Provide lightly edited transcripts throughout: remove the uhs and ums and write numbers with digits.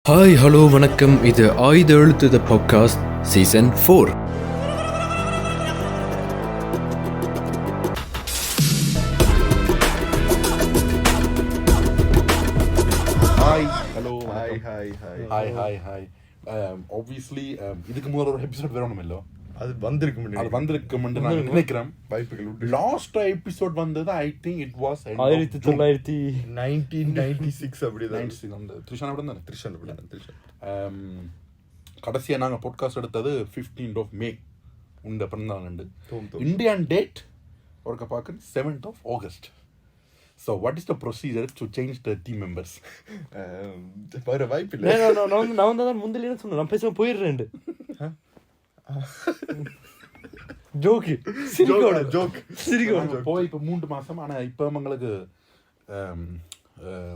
Hi hello வணக்கம். இது ஆயுத எழுத்து the podcast season 4. Hi hello hi obviously இதுக்கு முதல்ல ஒரு எபிசோட் வரணுமில்லோ, அது வந்திருக்கும் நான் நினைக்கிறேன். வாய்ப்புகள் உண்டு. லாஸ்ட் எபிசோட் வந்தது ஐ திங்க் இட் வாஸ் 1996 அப்படிதான். அந்த த்ரிஷான் அப்படி தானே. த்ரிஷன். கடைசியாக நாங்கள் பாட்காஸ்ட் எடுத்தது 15th of May உண்ட பிறந்தாண்டு. இந்தியன் டேட் ஒருக்க பார்க்க 7th of August. So what is the procedure to change the team members? வேற வாய்ப்பு இல்ல. நான் தான் முந்திலே சொன்னேன், நான் பேசாம போயிடுறேன். ஜோக் போய் இப்போ 3 மாசம். ஆனால் இப்போ எங்களுக்கு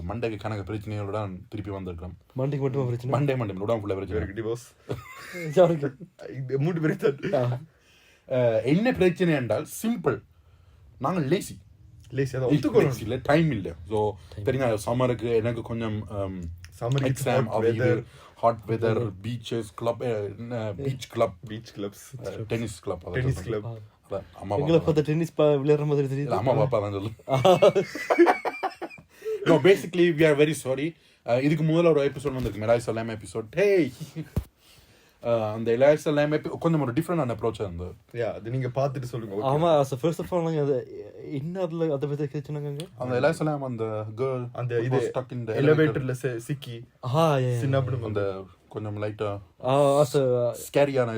மண்டைக்கு கணக்கு பிரச்சனையோட திருப்பி வந்திருக்கிறோம். மண்டைக்கு மட்டும் பிரச்சனை. மண்டே உடம்பு ஃபுல்லாக பிரச்சனை. டிவோர்ஸ் என்ன பிரச்சனை என்றால் சிம்பிள், நாங்கள் லேசி இல்லை, டைம் இல்லை. ஸோ தெரியுங்க, சம்மருக்கு எனக்கு கொஞ்சம் exam, hot weather, beaches club, beach clubs, tennis club. அம்மா பார்த்தா டென்னிஸ் விளையாடுற மாதிரி தெரியுது. அம்மா பாப்பா தான் சொல்லு. No, basically we are very sorry. இதுக்கு முதல்ல ஒரு எபிசோட் வந்திருக்கு, மெலாய் சலாம் எபிசோட். அந்த எலாய் சலாம் கொஞ்சம் ஒரு டிஃப்ரெண்டான அப்ரோச் இருந்தது. அது நீங்க பார்த்துட்டு சொல்லுங்க. ஆமா, ஃபர்ஸ்ட் ஆஃப் ஆல் நாங்க என்ன அதுல அத பத்தி கேச்சனாங்க. அந்த எலாய் சலாம் அந்த கேர்ள் அந்த இது ஸ்டக் இன் தி எலிவேட்டர்ல சிக்கி சின்னப்படும் அந்த கொஞ்சம் லைட்டா ஸ்கேரியான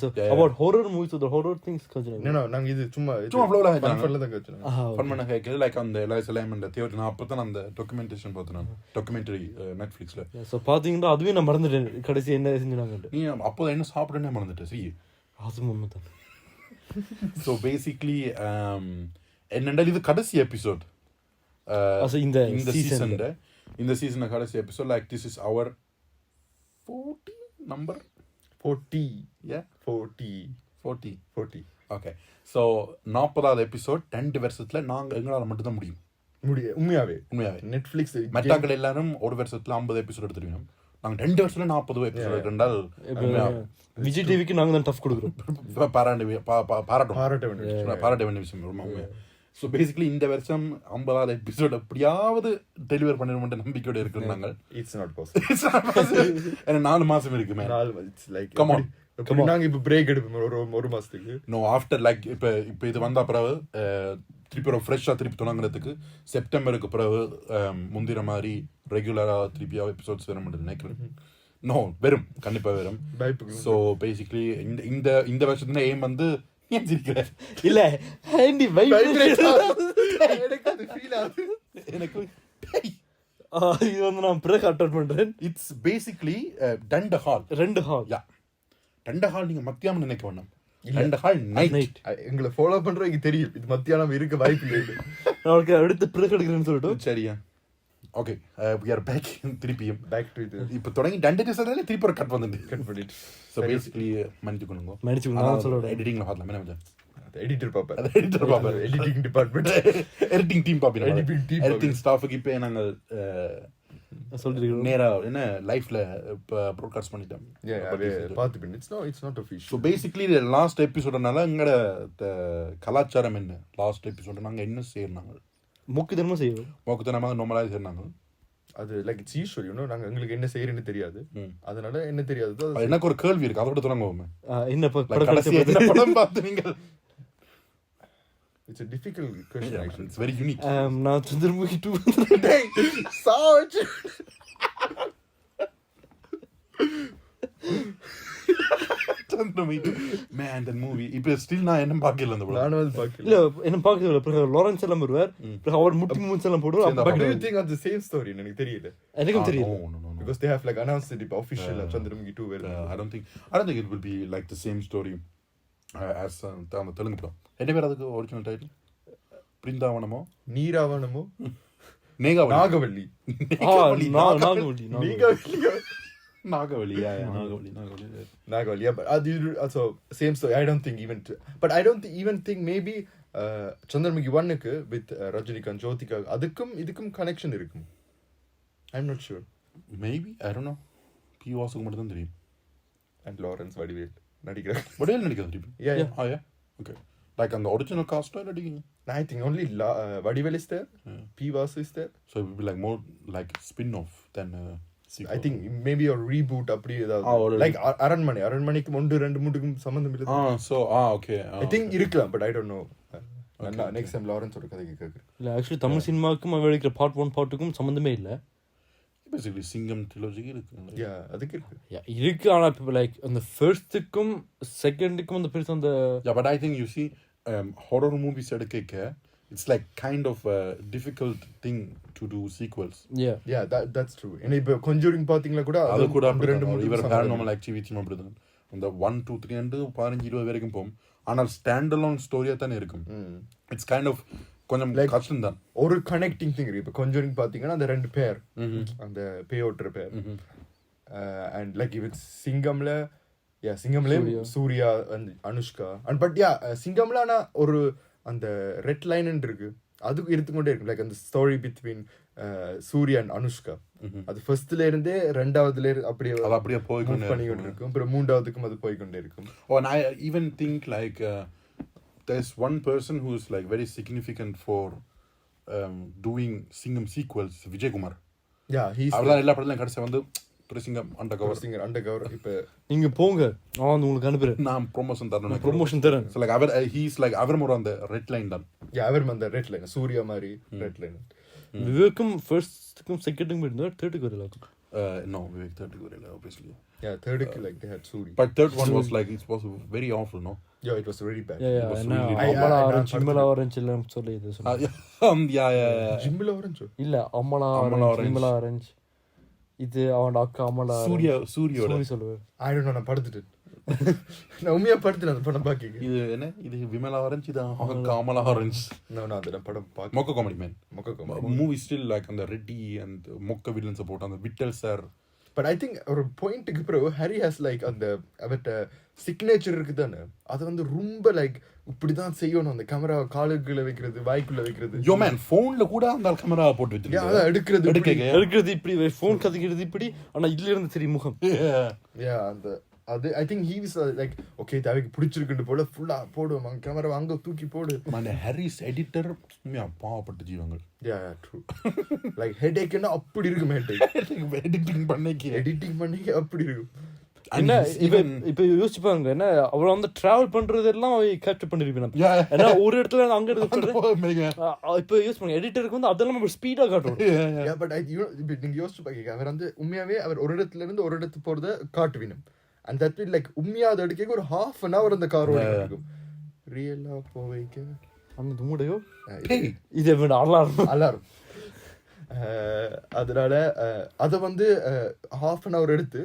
so about horror movies or the horror things கஜனா. no நாங்க இது சும்மா ஃப்ளோல ஃபன்ல தான் கஜனா. ஃபன் பண்ண கேக்கல லைக் அந்த எலாய் சலாம் அந்த தியேட்டர். நான் அப்பதான் அந்த டாக்குமெண்டேஷன் பார்த்தேன், டாக்குமெண்டரி நெட்ஃபிளிக்ஸ்ல. சோ பாத்தீங்கன்னா அதுவே நான் மறந்துட்டேன் கடைசி என்ன செஞ்சாங்க. நீ அப்போ என்ன சாப்பிடுனே மறந்துட்டே. see அது உண்மைதான். so basically என்னண்டா இது கடைசி எபிசோட் இந்த சீசன் கடைசி episode. Like this is our 40 yeah 40 okay. so 40வது எபிசோட். 2 வருஷத்துல நாங்க எங்களால மட்டும் தான் முடியும். உண்மையாவே நெட்ஃபிளிக்ஸ் மற்றவங்க எல்லாரும் ஒரு வருஷத்துல 50 எபிசோட் எடுத்துருவோம். நாங்க 2 வருஷத்துல 40 எபிசோட் எடுத்தால் விஜய் டிவிக்கு நாங்க தான் டஃப் கொடுக்குறோம். பாராட்ட வேண்டிய விஷயம் ரொம்ப. ஸோ பேசிக்கலி இந்த வருஷம் 50வது எபிசோட் எப்படியாவது டெலிவர் பண்ணிட நம்பிக்கையோட இருக்கிறோம் நாங்கள். It's not possible. ஏன்னா 4 மாசம் இருக்குமே. கம் ஆன், நாங்க இப்ப பிரேக் எடுப்போம் ஒரு மாசத்துக்கு. நோ ஆஃப்டர் லைக் இப்ப இது வந்த பிறகு திருப்பி ஒரு ஃப்ரெஷ்ஷாக திருப்பி தொடங்குறதுக்கு செப்டம்பருக்கு பிறகு முந்திர மாதிரி ரெகுலரா திருப்பியா எபிசோட்ஸ் வர முடியும் நினைக்கிறேன். நோ வெறும் கண்டிப்பா வெறும். ஸோ பேசிக்கலி இந்த வருஷத்துல எய்ம் வந்து இல்ல ஹேண்டி எனக்கு இது வந்து நான் பிரேக் அட்டெண்ட் பண்றேன். இட்ஸ் பேசிக்கலி டண்ட ஹால். 2 ஹால். யா, டண்ட ஹால் நீங்க மத்தியானம் நினைக்க வேண்டாம். டண்ட ஹால் நைட். எங்களை ஃபாலோ பண்றவங்க தெரியும் இது மத்தியானம் இருக்க வாய்ப்பு இல்லை. நான் அடுத்து பிரேக் எடுக்கிறேன்னு சொல்லிட்டு. சரியா, ஓகே we are back. திருப்பியும் பேக் டு இது. இப்போ தொடங்கி டண்டே சொல்றதுல திருப்பி ஒரு கட் பண்ணிட்டு. சோ பேசிக்கலி மன்னிச்சுக்கோங்க. நான் சொல்றேன் எடிட்டிங்ல பார்த்தலாம் என்ன மச்சான். எடிட்டர் பாப்பா எடிட்டிங் டிபார்ட்மெண்ட், எடிட்டிங் டீம் பாப்பீங்க. எடிட்டிங் ஸ்டாஃப்க்கு இப்போ நாங்கள் சொல்லிருக்கோம் நேரா என்ன லைஃப்ல இப்போ ப்ராட்காஸ்ட் பண்ணிட்டோம். பாத்துப்பீங்க. It's not official. So basically last எபிசோடனால எங்களோட கலாச்சாரம் என்ன, லாஸ்ட் எபிசோட நாங்கள் என்ன செய்யறாங்க, மூக்குத்தனமா செய்வோம். மூக்குத்தனமாக நார்மலாக செய்யறாங்க. அது like it's usual, you know. நாங்க எங்களுக்கு என்ன செய்யறேன்னு தெரியாது, அதனால என்ன தெரியாது. எனக்கு ஒரு கேள்வி இருக்கு, அதோட தொடங்குவோமே. என்ன படம் பார்த்து நீங்கள்? It's a difficult question actually. It's very unique. நான் சந்திரமுகி 2 சாவச்சு man that movie இப்போ ஸ்டில் நான் என்ன பார்க்கல அந்த படம். நான் வந்து பார்க்கல. இல்ல என்ன பார்க்கல. அப்புறம் லாரன்ஸ் எல்லாம் வருவார், அப்புறம் அவர் முட்டி மூஞ்சி எல்லாம் போடுவார். But do you think of the same story? எனக்கு தெரியல. எனக்கும் தெரியல. No. Because they have like announced it official Chandramukhi 2 வேற. I don't think it will be like the same story as அந்த தெலுங்கு படம். என்ன பேர் அதுக்கு ஒரிஜினல் டைட்டில்? பிருந்தாவனமோ நீராவனமோ Nagavalli. Nagovali, but also same story. I don't think even think maybe Chandramukhi 1க்கு with Rajinikanth, Jyothika அதுக்கும் இதுக்கும் கனெக்ஷன் இருக்கும். I'm not sure. Maybe, I don't know. வாசுக்கு மட்டும் தான் தெரியும். அண்ட் லாரன்ஸ் வடிவேல் நடிக்கிறார். வடிவேல் நடிக்கிறது தெரியும். Yeah. Okay. Like on the original cast or anything? I think only Vadivel is there. P. Vasu is there. So it would be like more like spin-off than sequel. I think maybe a reboot அப்படி ஏதாவது. Like அரண்மனைக்கு 1 2 3க்கும் சம்பந்தம் இல்ல. So okay. I think இருக்கலாம், but I don't know. Next time Lawrence ஓட கதை கேக்குறேன். இல்ல ஆக்சுவலி தமிழ் சினிமாக்கும் அவன் எடுக்கிற பார்ட் 1 பார்ட் 2க்கும் சம்பந்தமே இல்ல. Basically Singham trilogy இருக்கு. Yeah, அதுக்கு இருக்கு. Yeah, இருக்கு ஆனா இப்போ லைக் அந்த ஃபர்ஸ்ட்க்கும் செகண்டுக்கும் அந்த பெருசா அந்த Yeah, but I think you see horror movies எடுக்க it's like kind of a difficult thing to do sequels. Yeah, that's true. And இப்போ Conjuring பாத்தீங்களா கூட அது கூட ரெண்டு மூணு இவர் paranormal activity அப்படிதான். அந்த 1 2 3 and 15 20 வரைக்கும் போகும். ஆனால் ஸ்டாண்ட் அலோன் ஸ்டோரியா தானே இருக்கும். It's kind of கொஞ்சம் கஷ்டம் தான். ஒரு கனெக்டிங் திங் இருக்கு. இப்போ Conjuring பாத்தீங்கன்னா அந்த ரெண்டு பேர் அந்த பேயோட்ற பேர் and like if it's சிங்கம்ல Surya and Anushka and but சிங்கம்ல ஆனா ஒரு அந்த ரெட் லைன் இருக்கு. அது எடுத்துக்கொண்டே இருக்கு. லைக் அந்த story between Suriya and Anushka அது ஃபர்ஸ்ட்ல இருந்தே ரெண்டாவதுல அப்படியே போய்க்கொண்டே இருக்கும். அப்புறம் மூன்றாவதுக்கும் அது போய்க்கொண்டே இருக்கும். Oh, and I even think like there's one person who is like very significant for doing Singham sequels, Vijay Kumar. Yeah, he's அவர்தான் எல்லா படத்துலயும் கடைசி வந்து Singham undercover இப்ப நீங்க போங்க நான் உங்களுக்கு அனுப்புறேன். நான் ப்ரமோஷன் தரேன். So like he's like our more on the red line தான். Yeah, அவர் அந்த ரெட் லைன் சூர்யா மாதிரி ரெட் லைன். விவேக்கும் ஃபர்ஸ்ட்க்கும் செகண்டுக்கும் இருந்தா தேர்டுக்கு வரல. No, Vivek third வரல obviously. Yeah, third like they had Suri. But third one was like it was very awful, no? Yeah, it was very bad. Yeah, அம்மலா orange எல்லாம் சொல்லி இது சொன்னாங்க. Yeah. ஜிம்ல ஆரஞ்சு இல்ல அம்மலா ஆரஞ்சு இது அவனோட அக்கா அம்மலா சூரியோட சொல்லுவேன். I don't know, நான் படுத்துட்டேன். நான் உண்மையா படுத்துட்டேன் அந்த படம் பாக்கிங்க. இது என்ன இது விமலா ஆரஞ்சு இது அக்கா அம்மலா ஆரஞ்சு. நான் அந்த படம் பாக்க மொக்க comedy man. Movie still like on the Reddy and மொக்க villains support on the Vittal sir. But I think ஒரு பாயிண்ட்க்கு அப்புறம் ஹரி ஹஸ் லைக் அந்த அவட்ட சிக்னேச்சர் இருக்குதானே அது வந்து ரொம்ப லைக் இப்படிதான் செய்யணும். அந்த கேமரா காலுக்குள்ள வைக்கிறது வாய்க்குள்ள வைக்கிறது. யோ மேன் போன்ல கூட அந்த கேமரா போட்டு வச்சிருக்காங்க. அத எடுக்கிறது இப்படி போன் கதிக்கிறது இப்படி ஆனா இதுல இருந்து சரி முகம். அந்த அது I think he was like okay தேவைக்கு பிடிச்சிருக்குன்னு போல ஃபுல்லா போடுவாங்க கேமரா அங்க தூக்கி போடு. man ஹாரிஸ் எடிட்டர் பாவப்பட்ட ஜீவங்கள். Yeah, true. Like headache அப்படி இருக்கும். எடிட்டிங் பண்ணி அப்படி இருக்கும். என்ன இப்ப யோசிச்சு பாருங்க என்ன அவள வந்து டிராவல் பண்றது எல்லாம் கேப்சர் பண்ணிருப்பேன். ஏன்னா ஒரு இடத்துல அங்க இருந்து இப்ப யூஸ் பண்ணுங்க எடிட்டருக்கு வந்து அதெல்லாம் ஸ்பீடா காட்டும். பட் நீங்க யோசிச்சு பாக்க அவர் வந்து உண்மையாவே அவர் ஒரு இடத்துல இருந்து ஒரு இடத்துக்கு போறத காட்டுவினும். And that will like உண்மையா அது எடுக்க ஒரு half an hour அந்த கார் ஓடிக்கும். ரியலா போவைக்க அந்த மூடையோ இது அலாரம் அதனால அத வந்து half an hour எடுத்து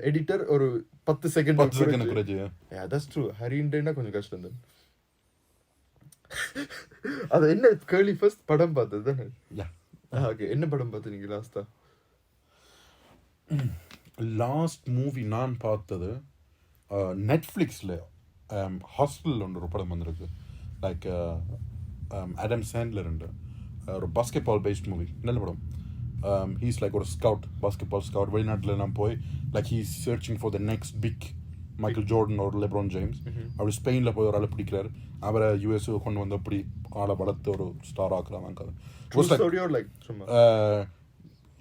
எடிட்டர் ஒரு 10 செகண்ட் குறைச்சு. Yeah, that's true. ஹரிண்டேனா கொஞ்சம் கஷ்டம் தான். அது என்ன கேர்லி ஃபர்ஸ்ட் படம் பார்த்தது தானே? ஓகே என்ன படம் பார்த்து நீங்க லாஸ்ட் மூவி நான் பார்த்தது நெட்ஃப்ளிக்ஸில் ஹாஸ்டல் ஒரு படம் வந்திருக்கு. லைக் ஆடம் சாண்ட்லர் ஒரு பாஸ்கெட் பால் பேஸ்ட் மூவி. நல்ல படம். ஹீஸ் லைக் ஒரு ஸ்கவுட் பாஸ்கெட் பால் ஸ்கவுட் வெளிநாட்டில் நான் போய் like he's searching for the next big Michael Jordan ஒரு லெப்ரான் ஜேம்ஸ். அப்படி ஸ்பெயினில் போய் ஒரு ஆளை பிடிக்கிறார். அவரை யூஎஸ் கொண்டு வந்து அப்படி ஆளை வளர்த்து ஒரு ஸ்டார் ஆக்குறாங்க.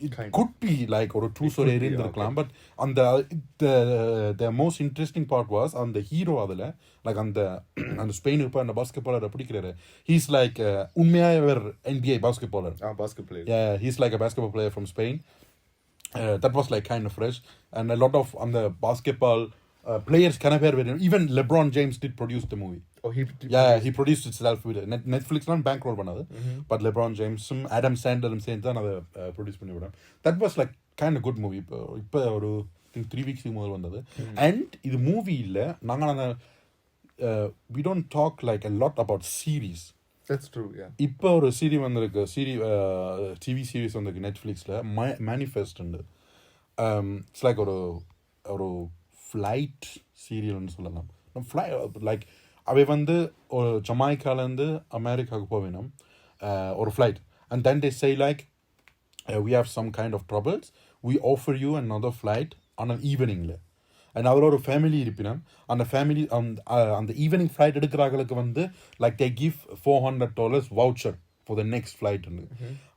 It could be like ஒரு ட்ரூ ஸ்டோரி இருந்திருக்கலாம். பட் அந்த the most interesting part was அந்த ஹீரோ அதில் லைக் அந்த ஸ்பெயினுக்கு போய் அந்த பாஸ்கெட் பாலரை பிடிக்கிறாரு. ஹீஸ் லைக் உண்மையாக NBA basketballer. He's like a basketball player from Spain. That was like kind of fresh and a lot of அந்த basketball players kind of even LeBron James did produce the movie. He produced itself with Netflix not bankroll பண்ணது. But LeBron James Adam Sandler சேர்ந்து தான் அதை produce பண்ணி விடுறாங்க. That was like kind of good movie. இப்போ ஒரு 3 weeks முதல் வந்தது. And இது மூவி இல்லை நாங்கள் we don't talk like a lot about series. That's true, yeah. இப்போ ஒரு சீரிஸ் வந்திருக்கு. டிவி சீரிஸ் வந்திருக்கு நெட்ஃப்ளிக்ஸில் மேனிஃபெஸ்ட் உண்டு. இட்ஸ் லைக் ஒரு ஃப்ளைட் சீரியல்னு சொல்லலாம். லைக் அவை வந்து ஒரு ஜமாய்க்காலேருந்து அமெரிக்காவுக்கு போவேணும் ஒரு flight. And then they say like we have some kind of troubles, we offer you another flight ஆனால் ஈவினிங்கில் அண்ட் அதில் ஒரு ஃபேமிலி இருப்பினா அந்த ஃபேமிலி அந்த ஈவினிங் ஃப்ளைட் எடுக்கிறாங்களுக்கு வந்து like they give $400 voucher for the next ஃப்ளைட்னு.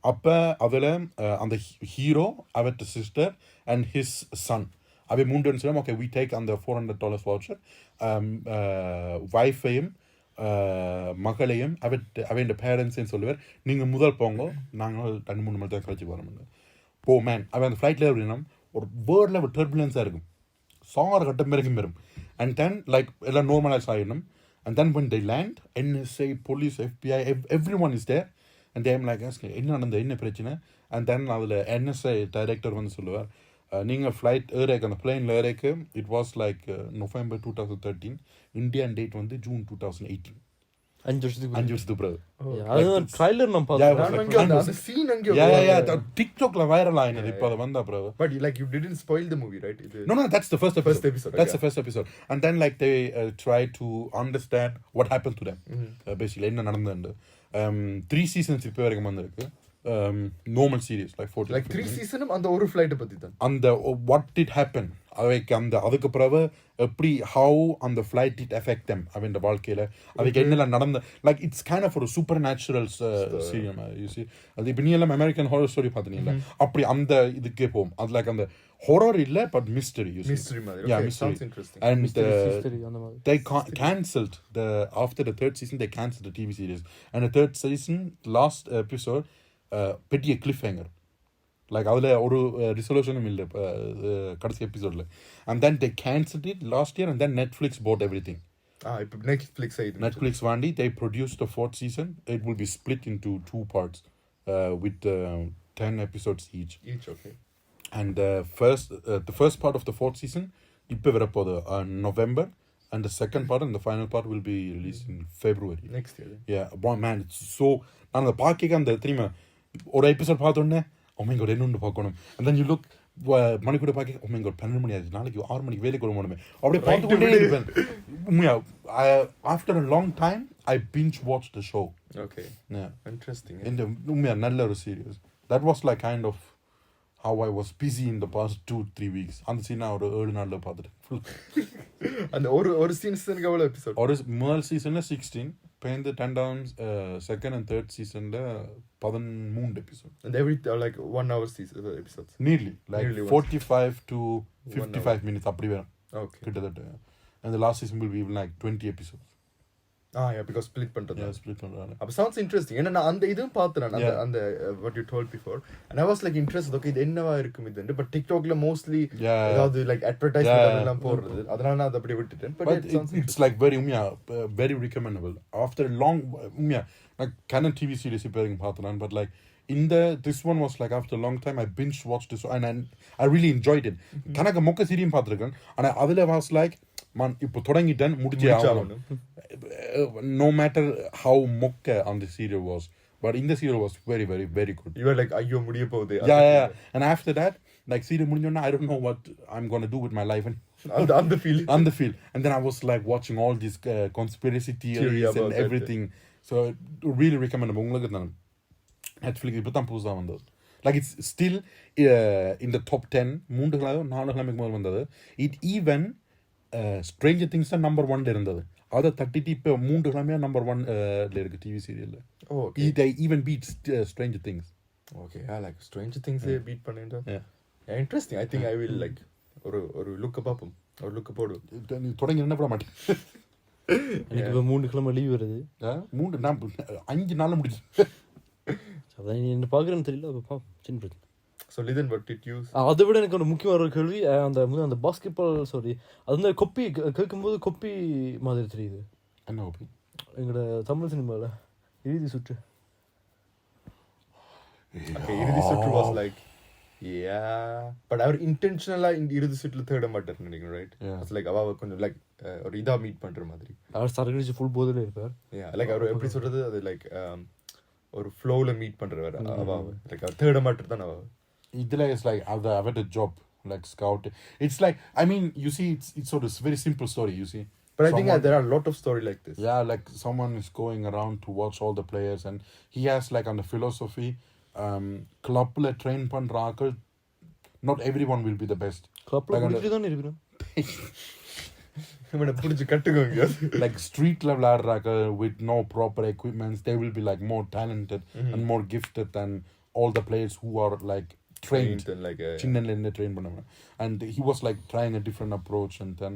அப்போ அதில் அந்த ஹீரோ அவர்ட்ட சிஸ்டர் அண்ட் ஹிஸ் சன் அவை 3 பேரும் சொல்லுவோம் ஓகே வி டேக் அந்த $400 வவுச்சர் வைஃபையும் மகளையும் அவன் பேரண்ட்ஸையும் சொல்லுவார் நீங்கள் முதல் போங்க நாங்கள் 2-3 மணி தான் கழிச்சு வரோம் போ மேன் அவன் அந்த ஃப்ளைட்டில் எப்படின்னா ஒரு வேர்டில் ஒரு டர்புலன்ஸாக இருக்கும் சார் கட்டம் வரைக்கும் வரும் அண்ட் தென் லைக் எல்லாம் நார்மலைஸ் ஆகிடணும் and then when they land NSA police FBI everyone is there and they am like என்ன நடந்தது என்ன பிரச்சனை அண்ட் தென் அதில் NSA டைரக்டர் வந்து சொல்லுவார் நீங்கள் ஃப்ளைட் ஏறேக்கு அந்த பிளேனில் ஏறேக்கு it was like November 2013 Indian date வந்து June 2018 5 வருஷத்துக்கு பிறகு அதுதான் ட்ரைலர் நான் பார்த்தேன் டிக்டாக்ல வைரல் ஆயினது இப்போ அது வந்த பிறகு but like you didn't spoil the movie right no that's the first episode that's the first episode and then like they try to understand what happened to them basically என்ன நடந்தது 3 seasons இப்போ வரைக்கும் வந்திருக்கு normal series like 40 like 3 season அந்த ஒரு flight பத்தி தான் அந்த what did happen அவைக்கு அந்த அதுக்கு பிறகு எப்படி how அந்த flight did affect them அவன் வாழ்க்கையில அவைக்கு என்னெல்லாம் நடந்த like it's kind of ஒரு super natural cerium you see அது இப்போ நீ எல்லாம் அமெரிக்கன் ஹாரர் ஸ்டோரி பார்த்தீங்கல்ல அப்படி அந்த இதுக்கே போகும் அது லைக் அந்த ஹாரர் இல்ல பட் மிஸ்டரி mystery மாதிரி yeah okay, mystery sounds interesting and they mystery. cancelled after the third season they cancelled the TV series and the third season last episode பெரிய cliffhanger like அதில் ஒரு ரிசல்யூஷனும் இல்லை கடைசி எபிசோடில் and then they cancelled it last year and then Netflix bought everything இப்போ Netflix wanted they produce the 4th season it will be split into 2 parts with 10 episodes each okay and the first part of the 4th season இப்போ வரப்போகுது November and the second part and the final part will be released in February next year yeah man it's so நான் அந்த பார்க்க அந்த தெரியுமா ஒரு episode பார்த்தோன்னே ஒமைங்கோட என்னொன்று பார்க்கணும் and then you look மணிக்கூட பார்க்க ஒமைங்கோட 12 மணி ஆச்சு நாளைக்கு 6 மணிக்கு வேலைக்கு வரணுமே அப்படியே பார்த்துக்கிட்டே இருப்பேன் உண்மையா after a long time I binge watched the show okay yeah interesting இந்த உண்மையா நல்ல ஒரு serious that was like kind of how I was busy in the past 2-3 weeks அந்த சீனா ஒரு 7 நாள்ல பார்த்துட்டேன் அந்த ஒரு சீசனுக்கு எவ்வளவு எபிசோட் ஒரு முதல் சீசன்ல 16 பேருந்து 10 second and third seasonல 13 episode and every like 1 hour episodes nearly like nearly 45 to 55 minutes அப்படி வரும் okay கிட்டத்தட்ட and the last season will be like 20 episodes yeah because split பண்றது split பண்றாங்க அப்ப sounds interesting ஏன்னா நான் அந்த இதுவும் பார்த்தேன் அந்த what you told before and I was like interested okay இது என்னவா இருக்கும் இது but TikTokல mostly ஏதாவது like advertisement எல்லாம் போடுறது அதனால நான் அதை அப்படியே விட்டுட்டேன் but it's like very very recommendable after a long like Canon TV series இப்போதைக்கு பார்த்தேன் but like this one was like after a long time I binge watched this and I really enjoyed it கணக்க மொக்க cerium பார்த்திருக்கேன் ஆனா அதுல was like man இப்போ தொடங்கிட்டேன் முடிச்சே ஆகணும் no matter how மொக்க on the serial was but in the serial was very very very good you were like ஐயோ முடிய போகுது yeah and after that like serial முடிஞ்சோன்னா I don't know what I'm going to do with my life and on the field and then I was like watching all these conspiracy theories and everything so really recommendable உங்களுக்கு தான் Netflix இப்போ தான் புதுசா வந்தது like it's still in the top 10 4 கிழமைக்கு முதல் வந்தது it even Stranger Things தான் number 1 இருந்தது அதை தட்டிட்டு இப்போ 3 கிழமையா number 1 இருக்கு டிவி சீரியல்ல they even beat Stranger Things okay yeah like Stranger Things beat பண்ணிட்டா yeah interesting I think I will like ஒரு லுக் பாப்போம் ஒரு லுக் போடு நீ தொடங்கி என்ன பண்ண மாட்டேன் எனக்கு இப்போ 3 கிழமை லீவ் வருது 5 நாள்ல முடிச்சு அதான் நீ என்ன பார்க்குறேன்னு தெரியல அப்போ சின்ன பிரச்சனை so then what did you அதை விட எனக்கு ஒரு முக்கியமான ஒரு கேள்வி அந்த பாஸ்கெட்பால் சாரி அது வந்து கொப்பி கேட்கும்போது கொப்பி மாதிரி தெரியுது என்ன கொப்பி எங்களோட தமிழ் சினிமாவில் இறுதி சுற்று இறுதி சுற்று was like yeah but அவர் இன்டென்ஷனலா இந்த இறுதி சுற்றுல தேட மாட்டாருன்னு நினைக்கிறேன் ரைட் இட்ஸ் லைக் அவ கொஞ்சம் லைக் ஒரு இதா மீட் பண்ற மாதிரி அவர் சரகடிச்சு ஃபுல் போதில் இருப்பார் லைக் அவர் எப்படி சொல்றது அது லைக் ஒரு ஃப்ளோல மீட் பண்றவர் அவ லைக் அவர் தேட மாட்டர் தான் அவ இதுல இஸ் லைக் அவட job like scout it's like I mean you see it's sort of very simple story you see but I think there are a lot of story like this yeah like someone is going around to watch all the players and he has like on the philosophy clubல train பண்ற ஆட்கள் not everyone will be the best. கப்பல குடிச்சிட்டு தான் இருக்கணும். புடிச்சு கட்டுங்க. Like street level ஆடுறாங்க with no proper equipments, they will be like more talented and more gifted than all the players who are like trained and like சின்னல train பண்ணவங்க. And he was like trying a different approach, and then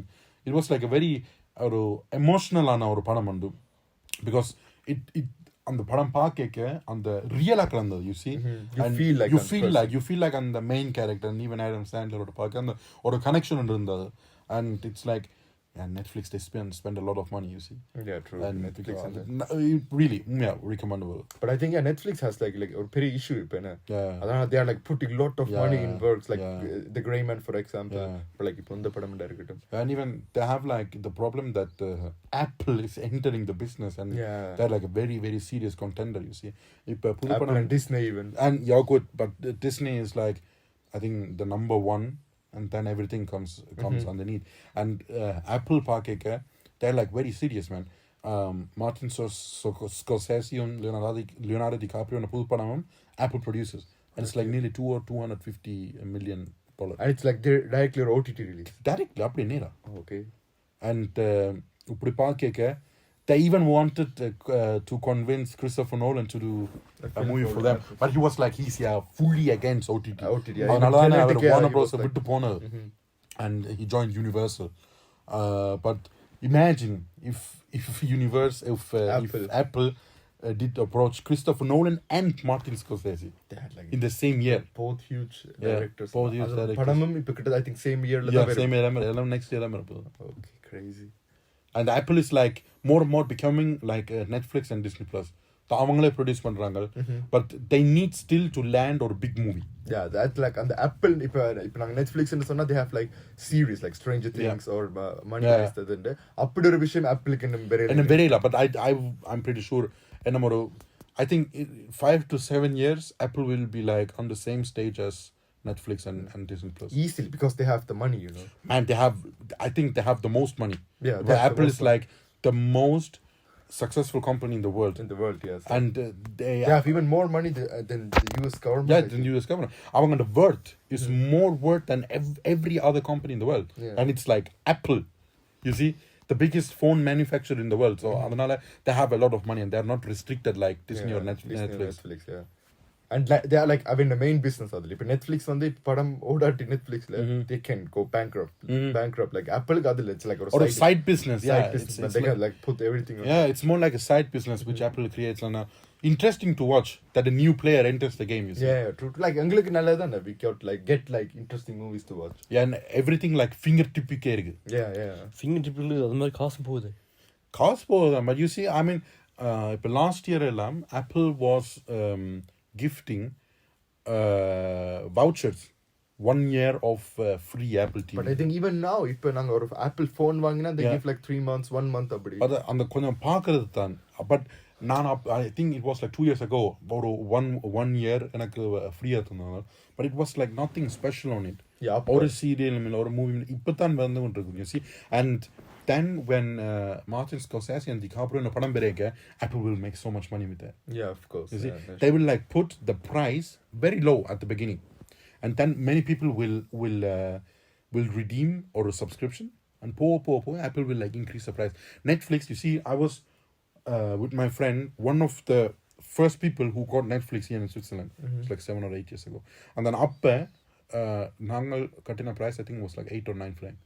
it was like a very emotional ஆன ஒரு படம் வந்து, because it அந்த படம் பார்க்க அந்த ரியலா கலந்தது. You see, you feel like அந்த main character, and even Adam Sandler ஓட பார்க்க அந்த ஒரு கனெக்ஷன் இருந்தது. And it's like, yeah, Netflix, they spend a lot of money, you see. Yeah, true. And Netflix really, yeah, recommendable. But I think Netflix has like a very issue. Yeah. They are like putting a lot of money in works, like The Grey Man, for example. Yeah. But like ipo indha padam irukattum. And even they have like the problem that Apple is entering the business, and they're like a very, very serious contender, you see. Apple and Disney even. And yeah, good, but Disney is like, I think the number one. And then everything comes underneath. And Apple Parkeka, they're like very serious, man. Martin Scorsese and Leonardo DiCaprio and Apple Panamam, Apple produces. And it's like nearly $250 million. And it's like directly or OTT release? Directly, apdi nera. Okay. And updi Parkeka, they even wanted to convince Christopher Nolan to do a movie for them. But he was like, he's fully against OTT. Warner Bros. Vittu ponadu. And he joined Universal. But imagine if Apple did approach Christopher Nolan and Martin Scorsese in the same year. Both huge directors. Both huge directors. Padamam ipo I think same year. Same year. Next year. Okay, crazy. And Apple is like more and more becoming like Netflix and Disney Plus. அவங்களே produce பண்றாங்க. But they need still to land or big movie. Yeah, that like on the Apple இப்போ நாங்க Netflix ன்னு சொன்னா they have like series like Stranger Things or Money Heist அதுண்டு அப்படி ஒரு விஷயம் Appleக்கு என்ன பெரியல. But I'm pretty sure I think 5 to 7 years Apple will be like on the same stage as Netflix and Disney Plus. Easily, because they have the money, you know. And I think they have the most money. Yeah, Apple is like the most successful company in the world. In the world, yes. And they have even more money than the US government. Yeah, than the US government. Our worth is more worth than every other company in the world. Yeah. And it's like Apple, you see, the biggest phone manufacturer in the world. So they have a lot of money, and they are not restricted like Disney or Netflix. Yeah. And they are like, I mean, the main business adli. If Netflix வந்து படம் ஓடாட்டி Netflixல they can go bankrupt. Like Apple adil it's like a side business. But they can like put everything on. Yeah, it's more like a side business which Apple creates, and interesting to watch that a new player enters the game, you see. Yeah, true. Like எங்களுக்கு நல்லதானே we got like get like interesting movies to watch. Yeah, and everything like fingertip-க்கே இருக்கு. Yeah. fingertip-ல அது மாதிரி காசு போகுது. But you see, I mean, last year எல்லாம் Apple was gifting vouchers 1 year of free Apple TV. But I think even now இப்ப நாங்க ஒரு Apple phone வாங்கினா they give like 3 months 1 month அப்படி. அது அந்த கொஞ்சம் பார்க்கிறது தான். But I think it was like 2 years ago ஒரு one year எனக்கு ஃப்ரீயா தந்தாங்க. But it was like nothing special on it. ஒரு சீரியல் இல்ல ஒரு மூவி இப்பதான் வந்து கொண்டிருக்கு, you see. And then when Martin Scorsese and DiCaprio in a padam bereke, Apple will make so much money with that. Yeah, of course. You see, they will like put the price very low at the beginning, and then many people will redeem or a subscription, and po Apple will like increase the price. Netflix, you see, I was with my friend, one of the first people who got Netflix here in Switzerland. It's like 7 or 8 years ago, and then nangal kattina price I think was like 8 or 9 francs.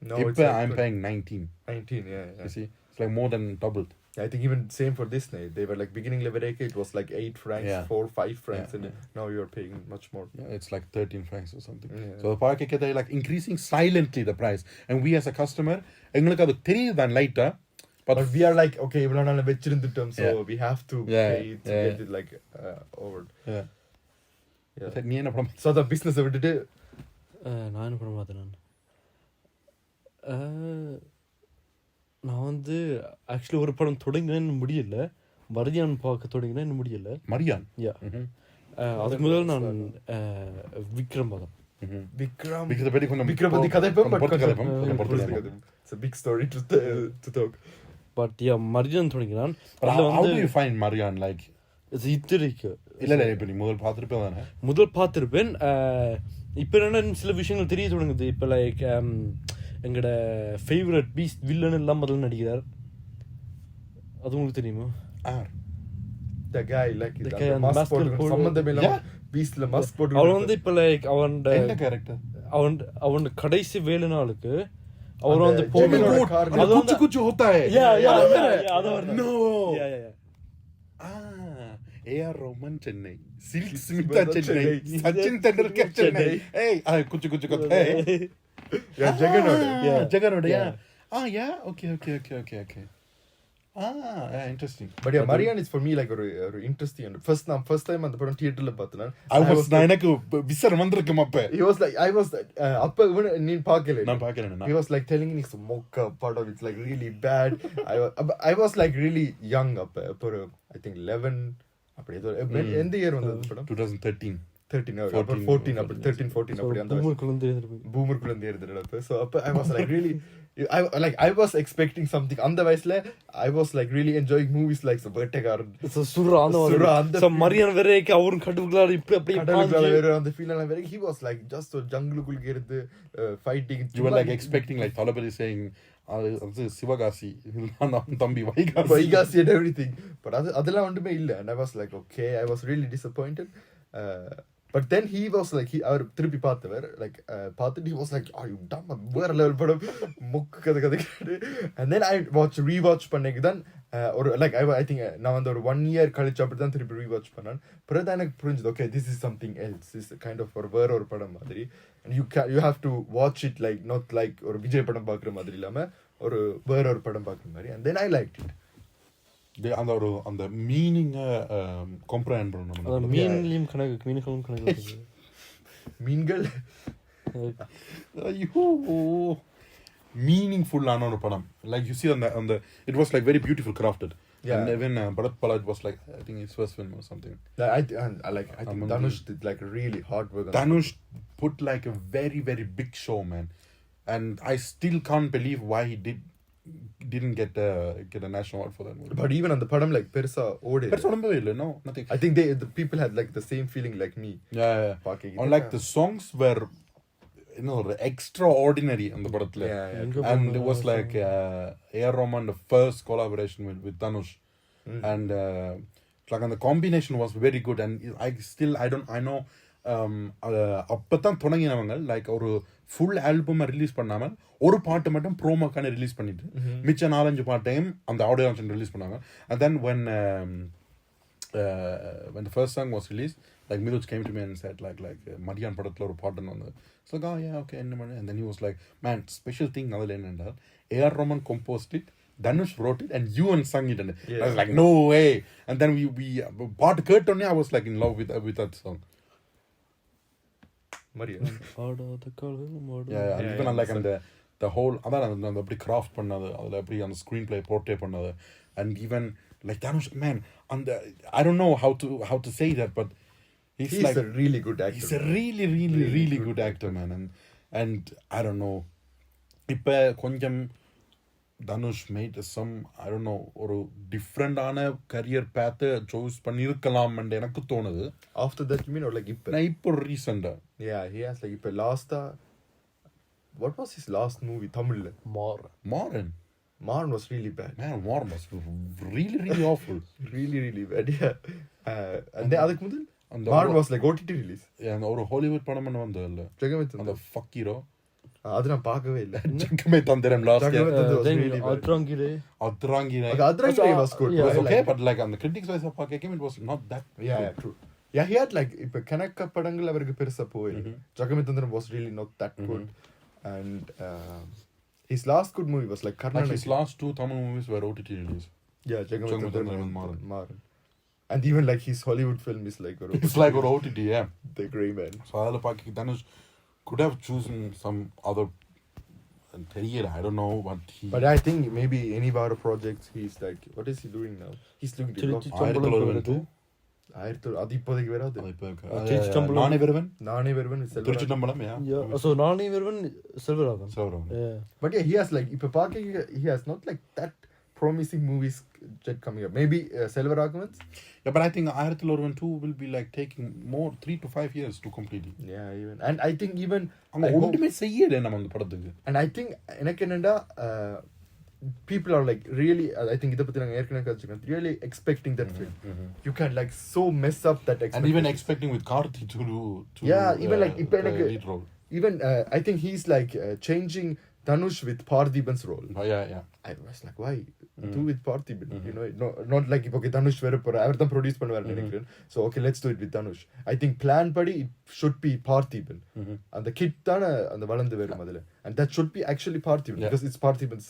No, I'm paying 19. 19, yeah. You see, it's like more than doubled. Yeah, I think even same for Disney. They were like beginning level it was like 8 francs, 4-5 francs, and now you're paying much more. Yeah, it's like 13 francs or something. So the park they like increasing silently the price, and we as a customer, engalukku adu theriyudhan light but we are like, okay, ivla nalla vechirundittom, so we have to pay to get it like over. Yeah. Nee enna prom. So the business vittu நான் என்ன பண்ண மாட்டேன். நான் வந்து actually ஒரு படம் தொடங்கினேன்னு முடியல, மரியான் பார்க்க தொடங்கினேன்னு முடியல. மரியான்? யா. அதுக்கு முதல்ல நான் விக்ரம் பார்த்தேன். Vikram பத்தி கதைப்போம். It's a big story to talk. But yeah, Maryan தொடங்கினான். How do you find Marian like? இத்திரிக்கு இல்ல இப்ப நீ முதல் பார்த்திருப்பேன். முதல் பார்த்திருப்பேன். இப்போ என்ன சில விஷயங்கள் தெரிய தொடங்குது. இப்போ லைக் எங்களோட ஃபேவரட் பீஸ்ட் வில்லன் எல்லாம் முதல்ல நடிக்கிறார். அது உங்களுக்கு தெரியுமா? The guy like the guy on mask போட்டு சம்பந்தமே இல்ல பீஸ்ட்ல மாஸ்க் போட்டு அவன் வந்து இப்ப லைக் அவனோட என்ன கேரக்டர் அவனோட கடைசி வேலை நாளுக்கு அவர் வந்து அது குச்சு குச்சு होता है no ஏஆர் ரோமன் சென்னை, சில்க் ஸ்மிதா சென்னை, சச்சின் தெண்டுல்கர் சென்னை. ஏய் குச்சு குச்சு होता है ஜெகனோட yeah okay interesting. But yeah, Marian is for me like a interesting and first time அந்த படம் தியேட்டர்ல பார்த்தேன். எனக்கு விசர் வந்திருக்கும் அப்ப. He was like I was அப்ப நீ பார்க்கல. நான் பார்க்கல. He was like telling me it's a mocha part of it's like really bad. I was like really young அப்ப I think 11 அப்படி ஏதோ எந்த இயர் வந்தது படம்? 2013 14 அப்படி 13 14 அப்படி அந்த பூமர் குழந்தை இருந்தது. So அப்ப I was like really I was expecting something அந்த வயசுல I was like really enjoying movies like வேட்டைக்காரன், சுரா அந்த மரியான் வேறேக்கு அவரும் கடவுளா இப்படி கடவுளா வேற அந்த ஃபீல் எல்லாம் வேற. He was like just so ஜங்குளுக்குள்ள இருந்து fighting. You were like expecting like Thalapathy saying அது சிவகாசி தம்பி வைகாசி and everything. But அதெல்லாம் ஒன்றுமே இல்ல. And I was like okay, I was really disappointed. But then he was like அவர் திருப்பி பார்த்தவர் like பார்த்துட்டு he was like are you dumb வேற level படம் முக்கு கதை and then I rewatch பண்ணேக்கு தான் ஒரு like I think நான் வந்து ஒரு 1 year கழிச்சு அப்படி தான் திருப்பி rewatch பண்ணேன். பிறகு எனக்கு புரிஞ்சது okay this is something else, this is kind of வேற ஒரு படம் மாதிரி. And you have to watch it like not like ஒரு விஜய் படம் பார்க்குற மாதிரி இல்லாம ஒரு வேற ஒரு படம் பார்க்குற மாதிரி. And then I liked it. அந்த மீனிங்க காம்ப்ரஹெண்ட் பண்ணணும். மீன்லயும் கணக்கு மீன்கள் ஐயோ மீனிங்ஃபுல்லான ஒரு படம். லைக் யூ see அந்த it was like very beautiful crafted. Yeah. And even Bharat Palaj was like I think his first film or something. I think Dhanush did like really hard work. Dhanush put like a very very big show, man. And I still can't believe why he didn't get a national award for that movie. But even on the padam like persa ode no nothing. I think the people had like the same feeling like me. Yeah. On like the songs were extraordinary on the padathla. Yeah. And it was like A.R. Rahman the first collaboration with Dhanush. And like and the combination was very good. And I know அப்பதான் தொடங்கினவங்க like ஒரு full album release பண்ணாமல் ஒரு பாட்டு மட்டும் ப்ரோமோக்கான release பண்ணிட்டு மிச்ச 4-5 பாட்டையும் அந்த ஆடியோ லான்ச் ரிலீஸ் பண்ணாங்க. And then when the first song was released, like Miluj came to me and said like Maryan படத்துல ஒரு பாட்டு வந்து so like oh yeah okay என்ன பண்ணு. And then he was like man special thing அதுல என்னன்னா A.R. Rahman composed it, Dhanush wrote it and Yuvan sung it. And I was like no way. And then we பாட்டு கேட்டோன்னே I was like in love with that song. Maria. Yeah, even like the whole அதான் அந்த அப்படி craft பண்ணது அதுல அப்படி அந்த screen play portray பண்ணது. And even like Dhanush man அந்த I don't know how to say that but he's like a really good actor. He's a really good actor man. And I don't know இப்ப கொஞ்சம் Dhanush made some I don't know ஒரு டிஃப்ரெண்டான career பாத் choose பண்ணிருக்கலாம் எனக்கு தோணுது. After that you mean or like இப்போ ரீசெண்டா yeah he has like இப்ப லாஸ்டா what was his last movie Tamil Maran was really bad. Man, Maran was really awful. really bad. Yeah. And then அதுக்கு முதல் Maran was like OTT release. Yeah, ஒரு Hollywood படம் பண்ண வந்தல்ல ஜெகமே அந்த fuck hero அது நான் பார்க்கவே இல்ல. ஜெகமே தந்திரம் last அத்ராங்கிரே was good. It was okay but like on the critics wise பார்க்கேன் it was not that yeah true. Yeah, he had like இப்ப கணக்க படங்கள் அவருக்கு பெருசா போயிருக்கு. ஜெகமே தந்திரம் was really not that good. And his last good movie was like Karnataka. His last 2 Tamil movies were OTT released. Yeah, Jagame Thandram and Maran. And even like his Hollywood film is like it's like an OTT, yeah. The Grey Man. So Adala Paki Dhanush could have chosen some other I don't know what he. But I think maybe any other projects he's like what is he doing now? He's looking to அது இப்போதைக்கு வராது. நானே வருவன் திருச்சிட்டம்பலம். So நானே வருவன் Selvaraghavan. But yeah he has like இப்ப பாக்க he has not like that promising movies that coming up. Maybe Silver Arguments. Yeah, but I think Aaytha Ezhuthu will be like taking more 3 to 5 years to complete it. Yeah, even. And I think even அவங்க ஒண்ணுமே செய்யல நம்ம அந்த படத்துக்கு. And I think எனக்கு என்னடா people are like really I think இத பத்தி நாங்க ஏற்கனவே கதைச்சிருக்கோம், really expecting that film. You can like so mess up that expectation. And even expecting with Karthi to yeah, even like இப்ப எனக்கு lead role. even I think he's like changing Dhanush with Parthiban's role. Oh, yeah. I was like, why do with Parthiban? You know, not like okay, Dhanush வேற போற அவர் தான் produce பண்ணுவார் நினைக்கிறேன். So okay, let's do it with Dhanush. I think plan படி it should be Parthiban. அந்த kid தான அந்த வளர்ந்து வரும் அதுல, and that should be actually Parthiban because it's Parthiban's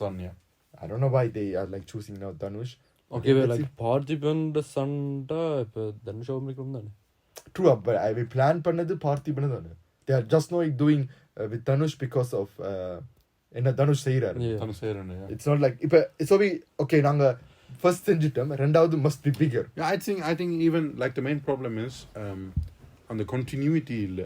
son. Yeah. I don't know why they are like choosing now Dhanush. Okay, well, like Parthiban's son da இப்ப Dhanush Vikram தானே. True, but I will plan பண்ணது Parthiban தானே. They are just not doing with Dhanush because of என்ன Dhanush செய்றாரு. Dhanush செய்றாரு. It's not like இப்ப so we okay நாங்க first செஞ்சிட்டோம், ரெண்டாவது must be bigger. Yeah, I think even like the main problem is on the continuity இல்ல.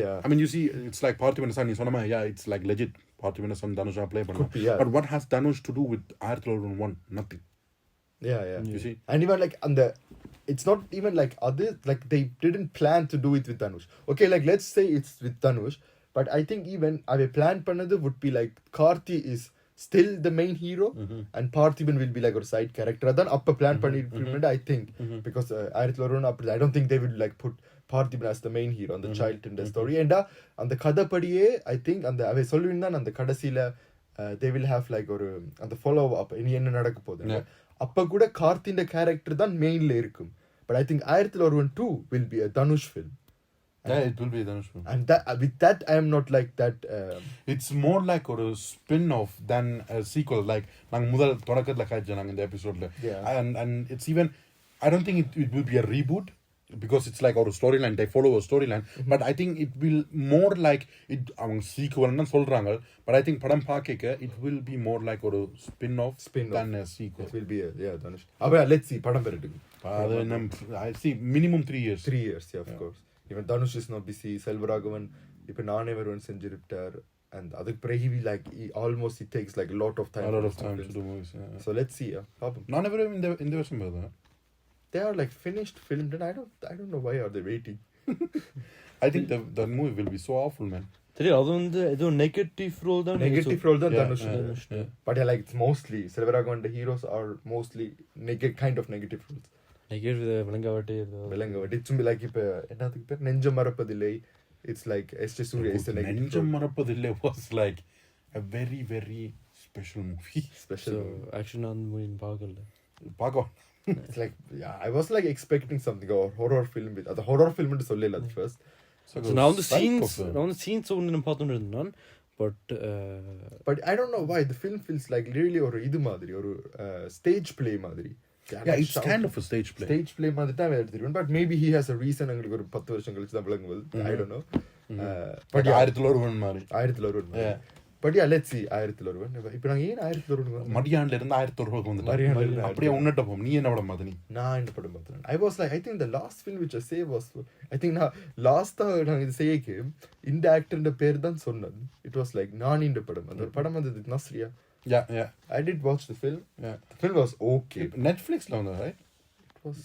Yeah. I mean, you see, it's like Parthiban son. You சொன்னமா, yeah, it's like legit Parthiban son Dhanush play பண்ணலாம். Yeah. But what has Dhanush to do with Aaytha Ezhuthu 1? Nothing. Yeah. You see? And even like on the, it's not even like other, like they didn't plan to do it with Dhanush. Okay, like let's say it's with Dhanush, but I think even our plan பண்ணது would be like Karthi is still the main hero and Parthiban will be like a side character. Then upper plan பண்ணிருப்பீங்க I think because Aaytha Ezhuthu I don't think they would like put Parthiban as the main hero on the child in the story. And அந்த கதைப்படியே I think அந்த அவ சொல்லுவீங்க அந்த கடைசில they will have like ஒரு அந்த follow up இனி என்ன நடக்க போகுது அப்ப கூட கார்த்தியோட கேரக்டர் தான் மெயின்ல இருக்கும். But I think Aaytha Ezhuthu 2 will be a Dhanush film. Yeah, it will be Dhanush film. And that with that I am not like that. It's more like a spin-off than a sequel. Like நாங்க முதல் தொடக்கத்துல காய்ச்சோம் இந்த எபிசோட்ல. And it's even I don't think it will be a reboot because it's like our storyline. They follow a storyline. But I think it will more like it அவங்க sequel ன்னு சொல்றாங்க. But I think படம் பார்க்க it will be more like a spin-off than a sequel. It will be a Dhanush. Aber let's see படம் வரட்டும். I see minimum 3 years. 3 years, yeah, of course. Even Dhanush is not busy. Selvaragavan இப்ப நானே வருவன் செஞ்சிருப்பார். And அதுக்கு பிறகு like almost it takes like a lot of time. A lot of time to do movies. Yeah. So let's see. பாப்போம். நானே வருவன் இந்த வருஷம் வருதா? They are like finished filmed and I don't know why are they waiting. I think the movie will be so awful, man. தெரியும் அது வந்து ஏதோ negative role தான் Dhanush. But yeah, like it's mostly Selvaragavan the heroes are mostly kind of negative roles. Negative விலங்கவட்டே it's like இப்ப என்னதுக்கு பேர் நெஞ்சம் மறப்பதில்லை. It's like S.J. Surya is a negative. நெஞ்சம் மறப்பதில்லை was like a very very special movie. Special. ஆக்சுவலா அந்த movie பார்க்கல. பார்க்கலாம். It's like yeah, I was like expecting something or horror film with the horror film ன்னு சொல்லல at first. So now the scenes ஒன்னு பார்த்துட்டு இருந்தான். But I don't know why the film feels like really ஒரு இது மாதிரி ஒரு stage play மாதிரி. Yeah, it's kind of a stage play. Stage play மாதிரி தான் எடுத்துருக்கேன். But maybe he has a reason எங்களுக்கு ஒரு 10 வருஷம் கழிச்சு தான் விளங்குவது. I don't know. But Aaytha Ezhuthu மாதிரி. Aaytha Ezhuthu. But yeah, let's see Aaytha Ezhuthu. இப்போ நாங்க ஏன் Aaytha Ezhuthu மடியான்ல இருந்து Aaytha Ezhuthu வந்துட்டோம். அப்படியே உன்னட்ட போம். நீ என்ன படம் பார்த்தனி? நான் என்ன படம் பார்த்தேன்? I was like I think the last film which I say was I think நான் லாஸ்டா நான் இது செய்யக்கு இந்த ஆக்டர்ன்ற பேர் தான் சொன்னேன். It was like நான் இந்த படம். அந்த படம் வந்து Nazriya. Yeah. I did watch the film. Yeah. The film was okay. Netflix la vanda, right? It was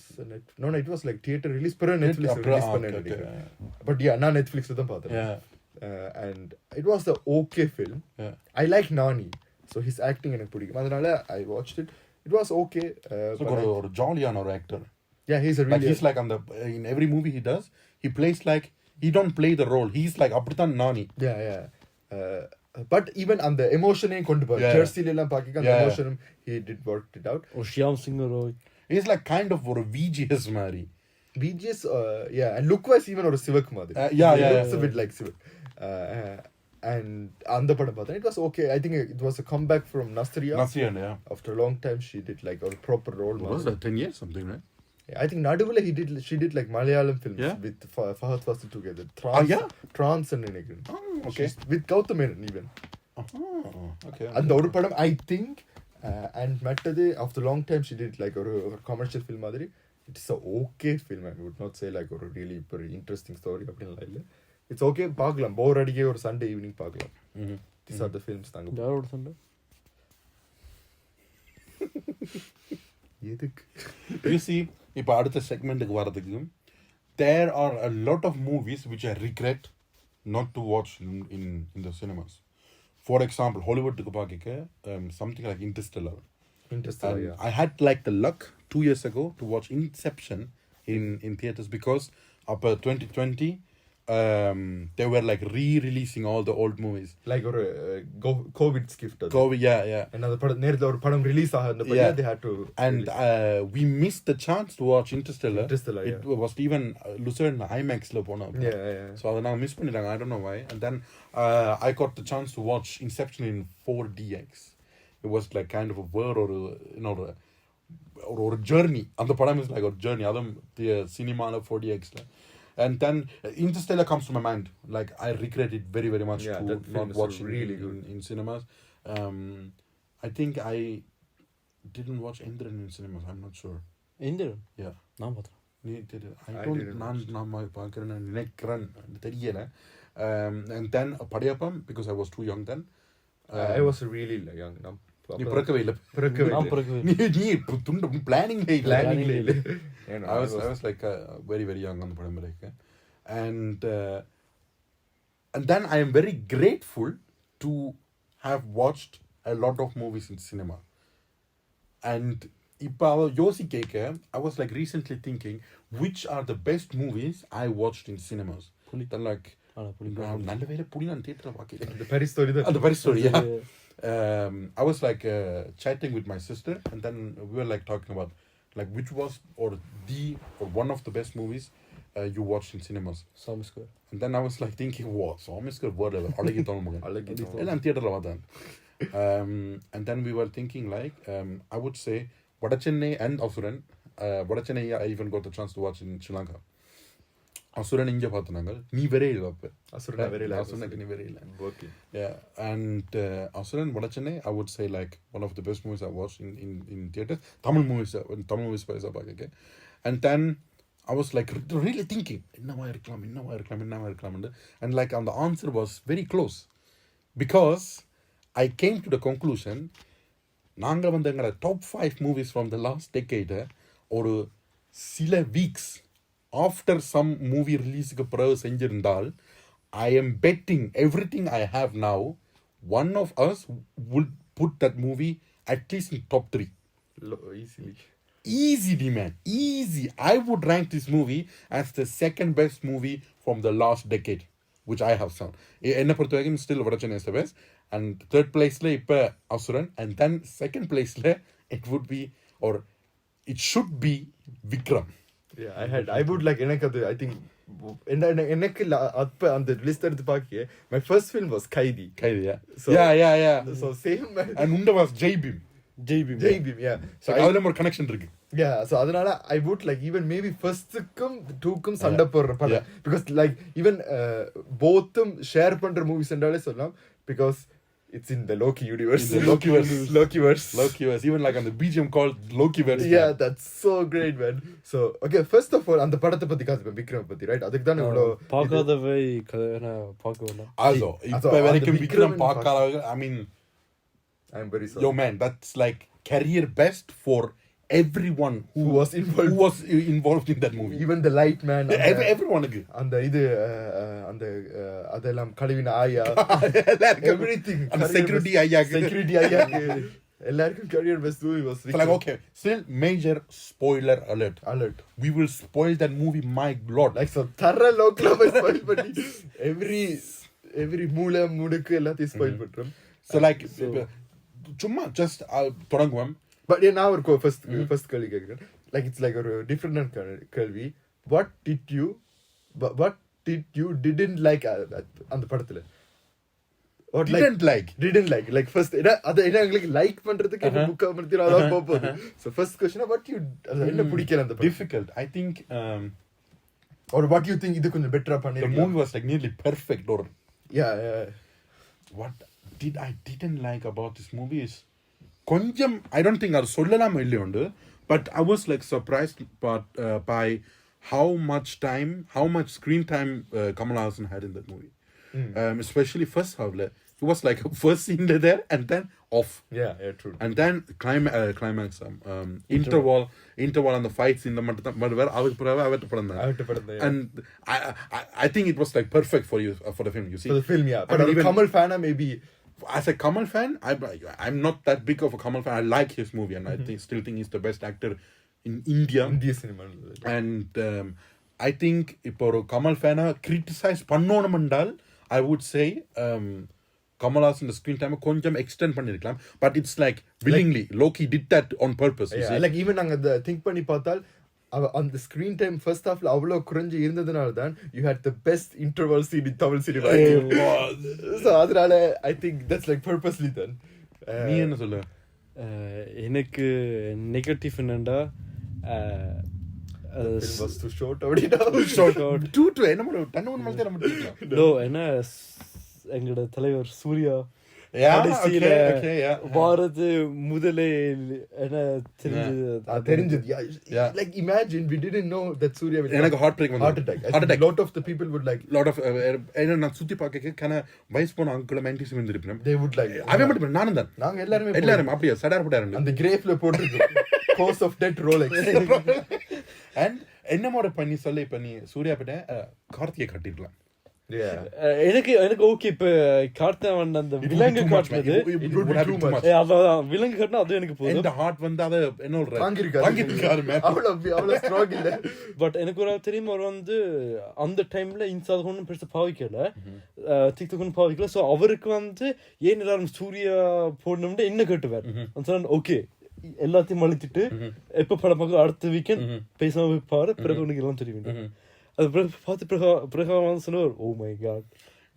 no, it was like theater release. Pero Netflix release okay. But yeah, na Netflix la paatha. Yeah. And it was the okay film. Yeah. I like Nani, so his acting enak pidikum. Adanal I watched it. It was okay. So or jolly-ana or actor. Yeah, he's a really like he's like on the in every movie he does, he plays like he don't play the role. He's like appadithan Nani. Yeah. But even on the emotion kondu par Jersey la paakika the emotion he did worked it out. Shyam Singh Roy, he's like kind of for a VGS mari. VGS yeah, and look wise even or Sivak madri. Yeah, looks a bit like Sivak. And andha padam paatha it was okay. I think it was a comeback from Nasriya. Yeah. After a long time she did like a proper role. What was that 10 years something, right? I think naduvula she did like Malayalam films with Fahad Fasil together. Trance and anything. Okay. With Gautam Menon even. Okay. And the padam I think and mattade after a long time she did like a commercial film madri. It's a okay film. I would not say like a really very interesting story அப்படினு இல்ல. It's okay பார்க்கலாம். போர் அடிக்கே ஒரு Sunday evening பார்க்கலாம். These are the films நாங்க. யாரோட சண்டை? எதுக்கு You see, இப்போ அடுத்த செக்மெண்ட்டுக்கு வரதுக்கு there are a lot of movies which I regret not to watch in the cinemas. For example, Hollywood something like Interstellar. yeah. I had like the luck 2 years ago to watch Inception in theaters because up 2020 they were like re-releasing all the old movies. Like ஒரு COVID gift. COVID, yeah. Another படம் நேர்ல ஒரு படம் release ஆகுது they had to and we missed the chance to watch Interstellar. Yeah. It was even Lucerne IMAX la pona. Yeah. So adana miss pannidanga, I don't know why. And then I got the chance to watch Inception in 4DX. It was like kind of a word or or a journey. And the padam is like a journey adam the cinema la 4DX la. And then Interstellar comes to my mind. Like I regret it very, very much to not watch really in cinemas. I think I didn't watch Endran in cinemas. I'm not sure. Endran? Yeah. நான் பார்த்தேன். I don't நான் பார்க்கிறேன்னு நினைக்கிறேன் தெரியல. And then Padiyapam, because I was too young then. I was really young. நீ பிறக்கவே இல்லை. நீ பிளானிங்ல இல்லை. I was like very, very young on the படம் இருக்கு. And then I am very grateful to have watched a lot of movies in cinema. And இப்போ யோசிக்க I was like recently thinking which are the best movies I watched in cinemas. Then like நல்ல வேளை புலி நான் தியேட்டர்ல பார்க்கல. The Paris story. Yeah. I was like chatting with my sister, and then we were like talking about like which was or one of the best movies you watched in cinemas. Sami Square. And then I was like thinking, wow, Sami Square word alagi tholmuga ella theater la vadan. And then we were thinking like I would say Vadachennai and Asuran. Vadachennai I even got the chance to watch in Sri Lanka. Asuran inge paathananga nee vere illa appa Asuran nee vere illa. Okay. Yeah. And Asuran Vadachennai I would say like one of the best movies I watched in theaters. Tamil movies paisa paakake. And then I was like really thinking innava irukkalam and like and the answer was very close because I came to the conclusion நாங்க வந்து எங்களோட top 5 movies from the last decade ஒரு சில weeks after some movie release-க்கு பிறகு செஞ்சிருந்தால் I am betting everything I have now one of us would put that movie at least in top 3 easily, man, easy. I would rank this movie as the second best movie from the last decade which I have seen. என்ன பொறுத்த வரைக்கும் still Vadachennai is the best. And third place la இப்ப Asuran. And then second place la it would be or it should be Vikram. Yeah, I would like எனக்கு அது I think எனக்கு அப்ப அந்த list எடுத்து பாக்கியே my first film was Kaidi. Yeah. Yeah. So same man. And unda was Jai Bhim, yeah. So அதுல ஒரு connection இருக்கு. Yeah, so அதனால I would like even maybe first-க்கும் 2க்கும் சண்டை போடுற படம் because like even both-ம் ஷேர் பண்ற மூவிஸ் என்றாலே சொல்லலாம் because it's in the Loki universe. Lokiverse. Even like on the BGM called Lokiverse. Yeah, that's so great, man. So okay, first of all அந்த படத்தை பத்தி காசு விக்ரம் பத்தி right அதுக்கு தான் இவ்வளோ பார்க்காதவை பார்க்கணும். Also இப்ப வரைக்கும் விக்ரம் பார்க்காதவங்க I mean I'm very sorry. Yo man, that's like career best for everyone who was involved in that movie. Even the light man. Everyone. அந்த இது அந்த அதெல்லாம் கழுவின ஆயா. Everything. And security ஆயா. எல்லாருக்கும் career best movie was. So like okay, still major spoiler alert. We will spoil that movie, my lord. Like so thorough local spoil பண்ணி every மூல முடுக்கு எல்லாத்தையும் spoil பண்றோம். So like சும்மா just தொடங்குவோம். But now our first கேள்வி கேக்குறேன். Like it's like a different கேள்வி. What did you didn't like அந்த படத்துல? What didn't like first அது எனக்கு லைக் பண்றதுக்கு என்ன புக் அமர்த்தினா அத போகுது. So first question what you என்ன பிடிக்கல அந்த படம்? Difficult. I think or what you think இது கொஞ்சம் பெட்டரா பண்ணிருக்கலாம். The movie was like nearly perfect or yeah. What I didn't like about this movie is konjam I don't think I'll sollalaam illiyondu but I was like surprised by how much screen time Kamal Haasan had in that movie. Especially first half It was like first scene there and then off. Yeah, true. And then climax interval and the fights in the but where avette padam. And I think it was like perfect for you for the film, you see. For the film, yeah. But as a Kamal fan, maybe as a Kamal fan, I'm not that big of a Kamal fan. I like his movie and I still think he's the best actor in India cinema. And I think இப்போ ஒரு கமல் ஃபேனா criticise பண்ணணும் என்றால் I would say Kamal Hassan the screen time கொஞ்சம் extend பண்ணிருக்கலாம், but it's like willingly Loki did that on purpose. Yeah, like even நாங்க think பண்ணி பார்த்தால் அந்த ஸ்கிரீன் டைம் ஃபர்ஸ்ட் ஹாஃப்ல அவ்வளோ குறைஞ்சு இருந்ததுனால தான் you had the best interval scene in Tamil cinema. So அதனால I think that's like purposely தான். நீ என்ன சொல்ல? எனக்கு நெகட்டிவ் என்னண்டா was too short அப்படினா டூ என்ன பண்ண தன்னோன் மல்தே நம்ம நோ என்ன எங்கட தலைவர் சூர்யா வாரது முதலே என்ன தெரிஞ்சது. Like imagine we didn't know that Surya will எனக்கு heart attack. Lot of the people would like என்ன நான் சுத்தி பார்க்க கன வயசு போன அங்கிள் மென்டிஸ் வந்திருப்பேன். they would like அவன் மட்டும் நானும் தான் நாங்க எல்லாரும் அப்படியே சடார் போட்டாரு அந்த கிரேவ்ல போட்டுருக்கு course of death Rolex. And என்னமோட பண்ணி சொல்ல இப்ப நீ சூர்யா கிட்ட கார்த்திகை கட்டிடலாம். எனக்கு ஓகே. இப்ப கார்த்தவன் அந்த விலங்கு காட்டினது அதான் விலங்கு காட்டினா அது எனக்கு போதும். இந்த ஹார்ட் வந்து அத என்ன அவ்வளவு ஸ்ட்ராங் இல்ல. பட் எனக்கு ஒரு தெரியும், அவர் வந்து அந்த டைம்ல இன்ஸ்டால ஒன்றும் பெருசா பாவிக்கல, டிக்டாக் ஒன்றும் பாவிக்கல. ஸோ அவருக்கு வந்து ஏன் எல்லாரும் சூர்யா போடணும்னு என்ன கேட்டுவார். ஓகே எல்லாத்தையும் அழிச்சிட்டு எப்ப படம் பார்க்க அடுத்த வீக்கெண்ட் பேசாம வைப்பாரு, பிறகு உனக்கு எல்லாம் தெரியும். அது பார்த்து பிறகு சொன்னார் oh my god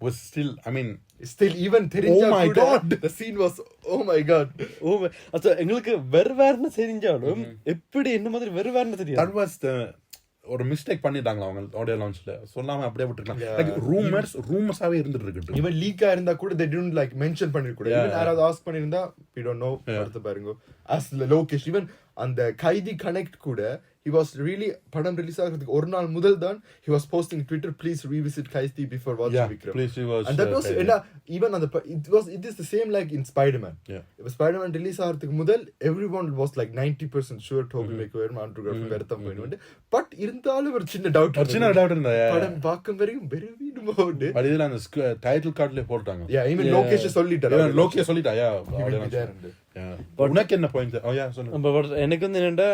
was still I mean still even தெரிஞ்சா oh my god the scene was oh my god அது எங்களுக்கு வெறுவேர்னு தெரிஞ்சாலும் எப்படி என்ன மாதிரி வெறுவேர்னு தெரியும். that was the ஒரு மிஸ்டேக் பண்ணிட்டாங்களா அவங்க ஆடியோ லான்ச்ல, சொல்லாம அப்படியே விட்டுருக்கலாம். லைக் ரூமர்ஸாவே இருந்துட்டு இருக்கு. ஈவன் லீக்கா இருந்தா கூட they didn't like mention பண்ணிருக்கூட. ஈவன் யாராவது ஆஸ்க் பண்ணிருந்தா we don't know. அடுத்து பாருங்க as Lokesh even அந்த கைதி கனெக்ட் கூட he was really படம் ரிலீஸ் ஆகிறதுக்கு ஒரு நாள் முதல் தான் he was posting Twitter please revisit Kaisti before watching Vikram. Please rewatch. And that was even on the it is the same like in Spider-Man. If Spider-Man release ஆகிறதுக்கு முதல் everyone was like 90% sure Tobey Maguire Andrew Garfield வரதம் போயிடுவாங்க. But இருந்தாலும் ஒரு சின்ன doubt இருந்தா படம் பார்க்கும் வரைக்கும் வெறுவிடுமோடு. பட் இதுல அந்த டைட்டில் கார்ட்ல போட்டாங்க. even Lokesh சொல்லிட்டாரு. Lokesh சொல்லிட்டாயா உனக்கு என்ன பாயிண்ட்? எனக்கு வந்து என்னண்டா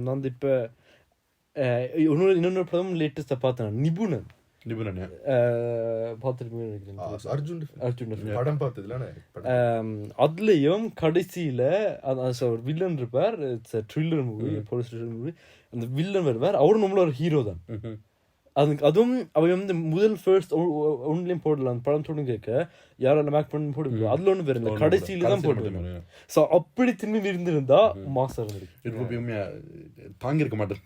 நான் இப்ப இன்னொரு படம் லேட்டஸ்டா பார்த்தேன், நிபுணன் அதுலயும் கடைசியில வில்லன் இருப்பார். It's thriller movie, police movie. அந்த வில்லன் வருவார், அவரும் நம்மள ஒரு ஹீரோ தான். அதுவும் அவங்க வந்து முதல் ஃபர்ஸ்ட் ஒன்லையும் போடலாம் படம் தொடங்க கேட்க யாரும் மேக் பண்ணி போடுவாங்க. அதுல ஒண்ணு பேர் கடைசியில தான் போடுவாங்க. சோ அப்படி திரும்பி இருந்திருந்தா மாசம் தாங்கி இருக்க மாட்டேன்.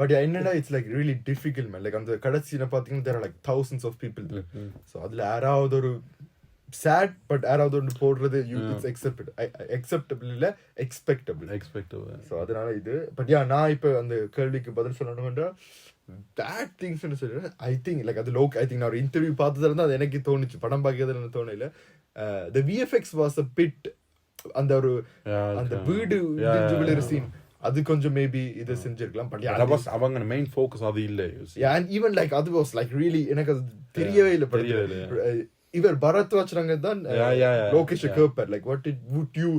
பட் என்னடா it's like really difficult man. Like அந்த கடைசியில பாத்தீங்கன்னா there are like thousands of people. So அதுல யாராவது ஒரு sad பட் யாராவது ஒன்று போடுறது இட்ஸ் acceptable இல்ல expectable. சோ அதனால இது பட் நான் இப்ப அந்த கேள்விக்கு பதில் சொல்லணும்னா that things னு சொல்றேன். I think like அது லோக் I think நான் ஒரு இன்டர்வியூ பார்த்ததுல இருந்து அது எனக்கு தோணுச்சு, படம் பார்க்கிறதுல எனக்கு தோணல. the VFX was a bit அந்த ஒரு அந்த வீடு ஜுவலரி சீன் அது கொஞ்சம் மேபி இது செஞ்சிருக்கலாம். பட் அவங்க மெயின் ஃபோக்கஸ் அது இல்ல. and even like அது was like really எனக்கு அது தெரியவே இல்ல. இவர் பரத்வாஜ் ரங்க தான் Lokesh கேப்பர் like what would you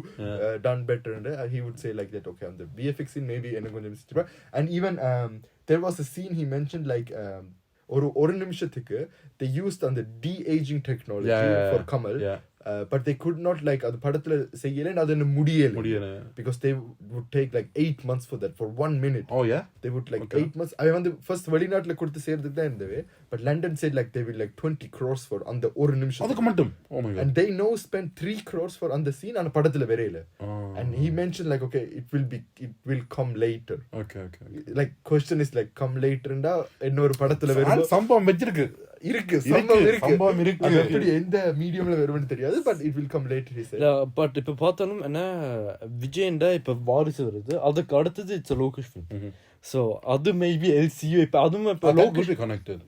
done better, and he would say like that okay on the VFX scene maybe எனக்கு கொஞ்சம் mistake. and even there was a scene he mentioned like ஒரு நிமிஷத்துக்கு they used on the de-aging technology for Kamal. But they could not like அது படத்துல செய்யல, அது என்ன முடியல because they would take like 8 months for that for 1 minute. They would like 8 months. I வந்து first வெளிநாட்டுல கொடுத்து சேர்த்துட்டு தான் இருந்தவே, but London said like they will like 20 crores for அந்த ஒரு நிமிஷம் அதுக்கு மட்டும். and they now spent 3 crores for அந்த scene அந்த படத்துல வரையில. and he mentioned like okay it will come later. okay like question is like come later ண்டா இன்னொரு படத்துல வரும். சம்பவம் வெச்சிருக்கு சம்பவம் இருக்கு எப்படி எந்த மீடியம்ல வரும்னு தெரியாது, but it will come later he said. But இப்ப பார்த்தாலும் என்ன விஜயண்டா இப்ப வாரிசு வருது, அதுக்கு அடுத்தது இட்ஸ் லோகேஷ் ஃபிலிம். ஸோ அது மேபி எல்சியூ இப்போ அதுவும் இப்போ That Lokesh will be connected.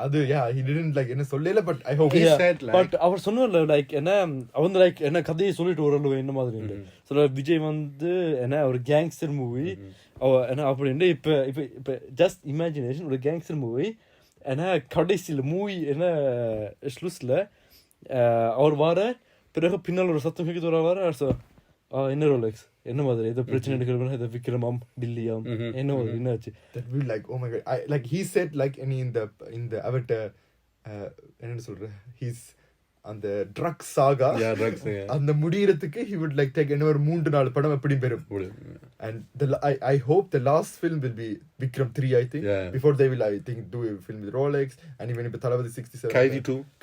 அது he didn't like என்ன சொல்லல but I hope He said like but அவர் சொன்னார்ல லைக் என்ன அவன் லைக் என்ன கதையை சொல்லிட்டு ஒரு என்ன மாதிரி சொல்ல விஜய் வந்து என்ன ஒரு கேங்ஸ்டர் மூவி என்ன அப்படின்ட்டு இப்போ இப்போ இப்போ ஜஸ்ட் இமேஜினேஷன் ஒரு கேங்ஸ்டர் மூவி ஏன்னா கடைசியில் மூவி என்ன ஸ்லூஸில் அவர் வர பிறகு பின்னால் ஒரு சத்தம் கேட்க வர ஸோ என்ன ரோலெக்ஸ் என்ன மாதிரி ஏதோ பிரச்சனை எடுக்கிறோம் ஏதோ விக்ரமாம் டில்லியாம் என்ன மாதிரி என்னாச்சு that will like oh my god I like he said like any in the Avatar என்ன சொல்ற he's அந்த ட்ரக் சாகா drugs அந்த முடியறதுக்கு he would like take another 3-4 படம் எப்படி பெரும் and I hope the last film will be Vikram 3 I think before they will I think do a film with Rolex and even if Thalapathy 67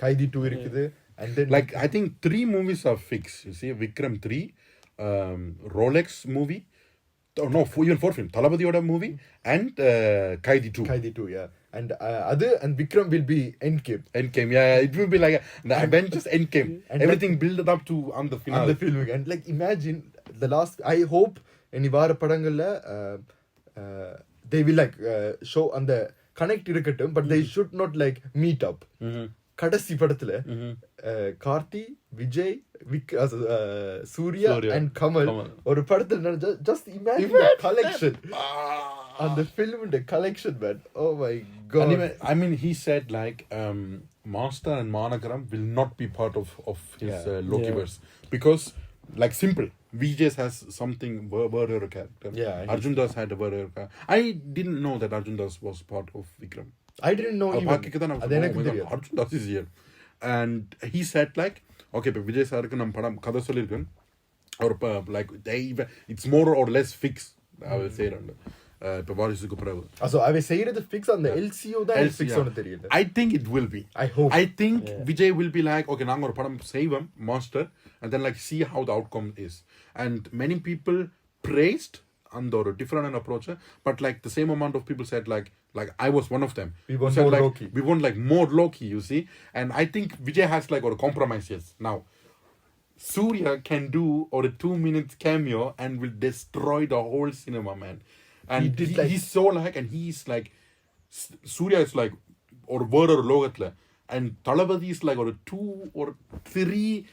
Kaidi 2 இருக்குது and then like I think 3 movies are fixed. You see, Vikram 3, Rolex movie, no, even 4 film, Thalapathy Oda movie and Kaidi 2, yeah. And and Vikram will be Endgame. Yeah, it will be like the Avengers Endgame. And everything built up to on the finale. On the film, and like imagine the last. I hope any vara padangalla they will like show on the connect irukattum, but they should not like meet up. கடைசி படத்துல Karthi Vijay Suriya and Kamal ஒரு படத்துல just imagine the collection அந்த film collection man oh my god I mean he said like Master and Manakaram will not be part of his Lokiverse because like simple VJs has something warrior character. Arjun Das had a warrior character. I didn't know that Arjun Das was part of Vikram. I didn't know even. Arjun Das is here. And he said like, okay, but Vijay sir ku nam padam kada sollirken or like it's more or less fixed. I will say it. இப்போ வாரிசுக்கு பிறகு அவ செய்யறது fix அந்த LCO தான் fix ஒன்னு தெரியல I think it will be. I think Vijay will be like, okay, நாங்க ஒரு படம் செய்வோம் master and then like see how the outcome is. And many people praised and or different approach, but like the same amount of people said like I was one of them. We want said, more like, Loki. We want like more Loki, you see. And I think Vijay has like or a compromise. Yes, now Surya can do or a 2 minutes cameo and will destroy the whole cinema, man. And he's so like, and he's like, Surya is like or word or logatla, and Thalapathy is like or 2 or 3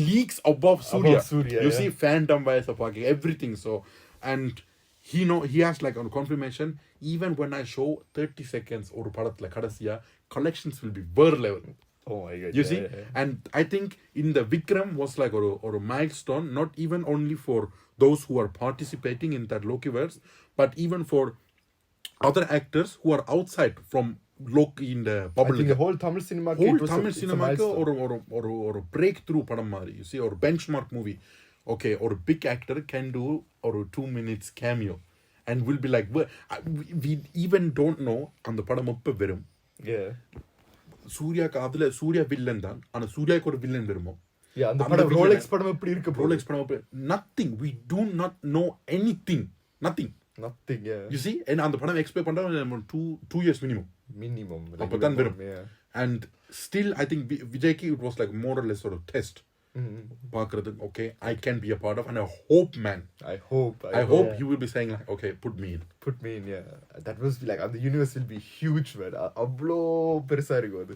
leagues above Surya. You see, fandom wise of everything. So, and he has like on confirmation. Even when I show 30 seconds or padatla kadasiya, collections will be world level. Oh my god! You see, and I think in the Vikram was like or a milestone, not even only for those who are participating in that Lokiverse, but even for other actors who are outside from Loki in the public. I think the whole Tamil cinema or a breakthrough padam mari, you see, or benchmark movie. Okay, or a big actor can do or a 2 minutes cameo and will be like we even don't know on the padam appa verum. Yeah. Surya villain தான் ஆனா சூர்யாக்கு ஒரு villain வருமோ. Yeah, அந்த படம் Rolex படம் எப்படி இருக்கு bro? Rolex படம் nothing, we do not know anything. Nothing, yeah. You see, and அந்த படம் எக்ஸ்பெக்ட் பண்றோம் 2 years minimum அப்பதான் வரும். And still I think Vijayki it was like more or less sort of test. பார்க்கிறது okay, I can be a part of, and I hope, man, I hope he will be saying like, okay, put me in. Yeah, that was like the universe will be huge, man. அவ்ளோ பெருசா இருக்கும் அது.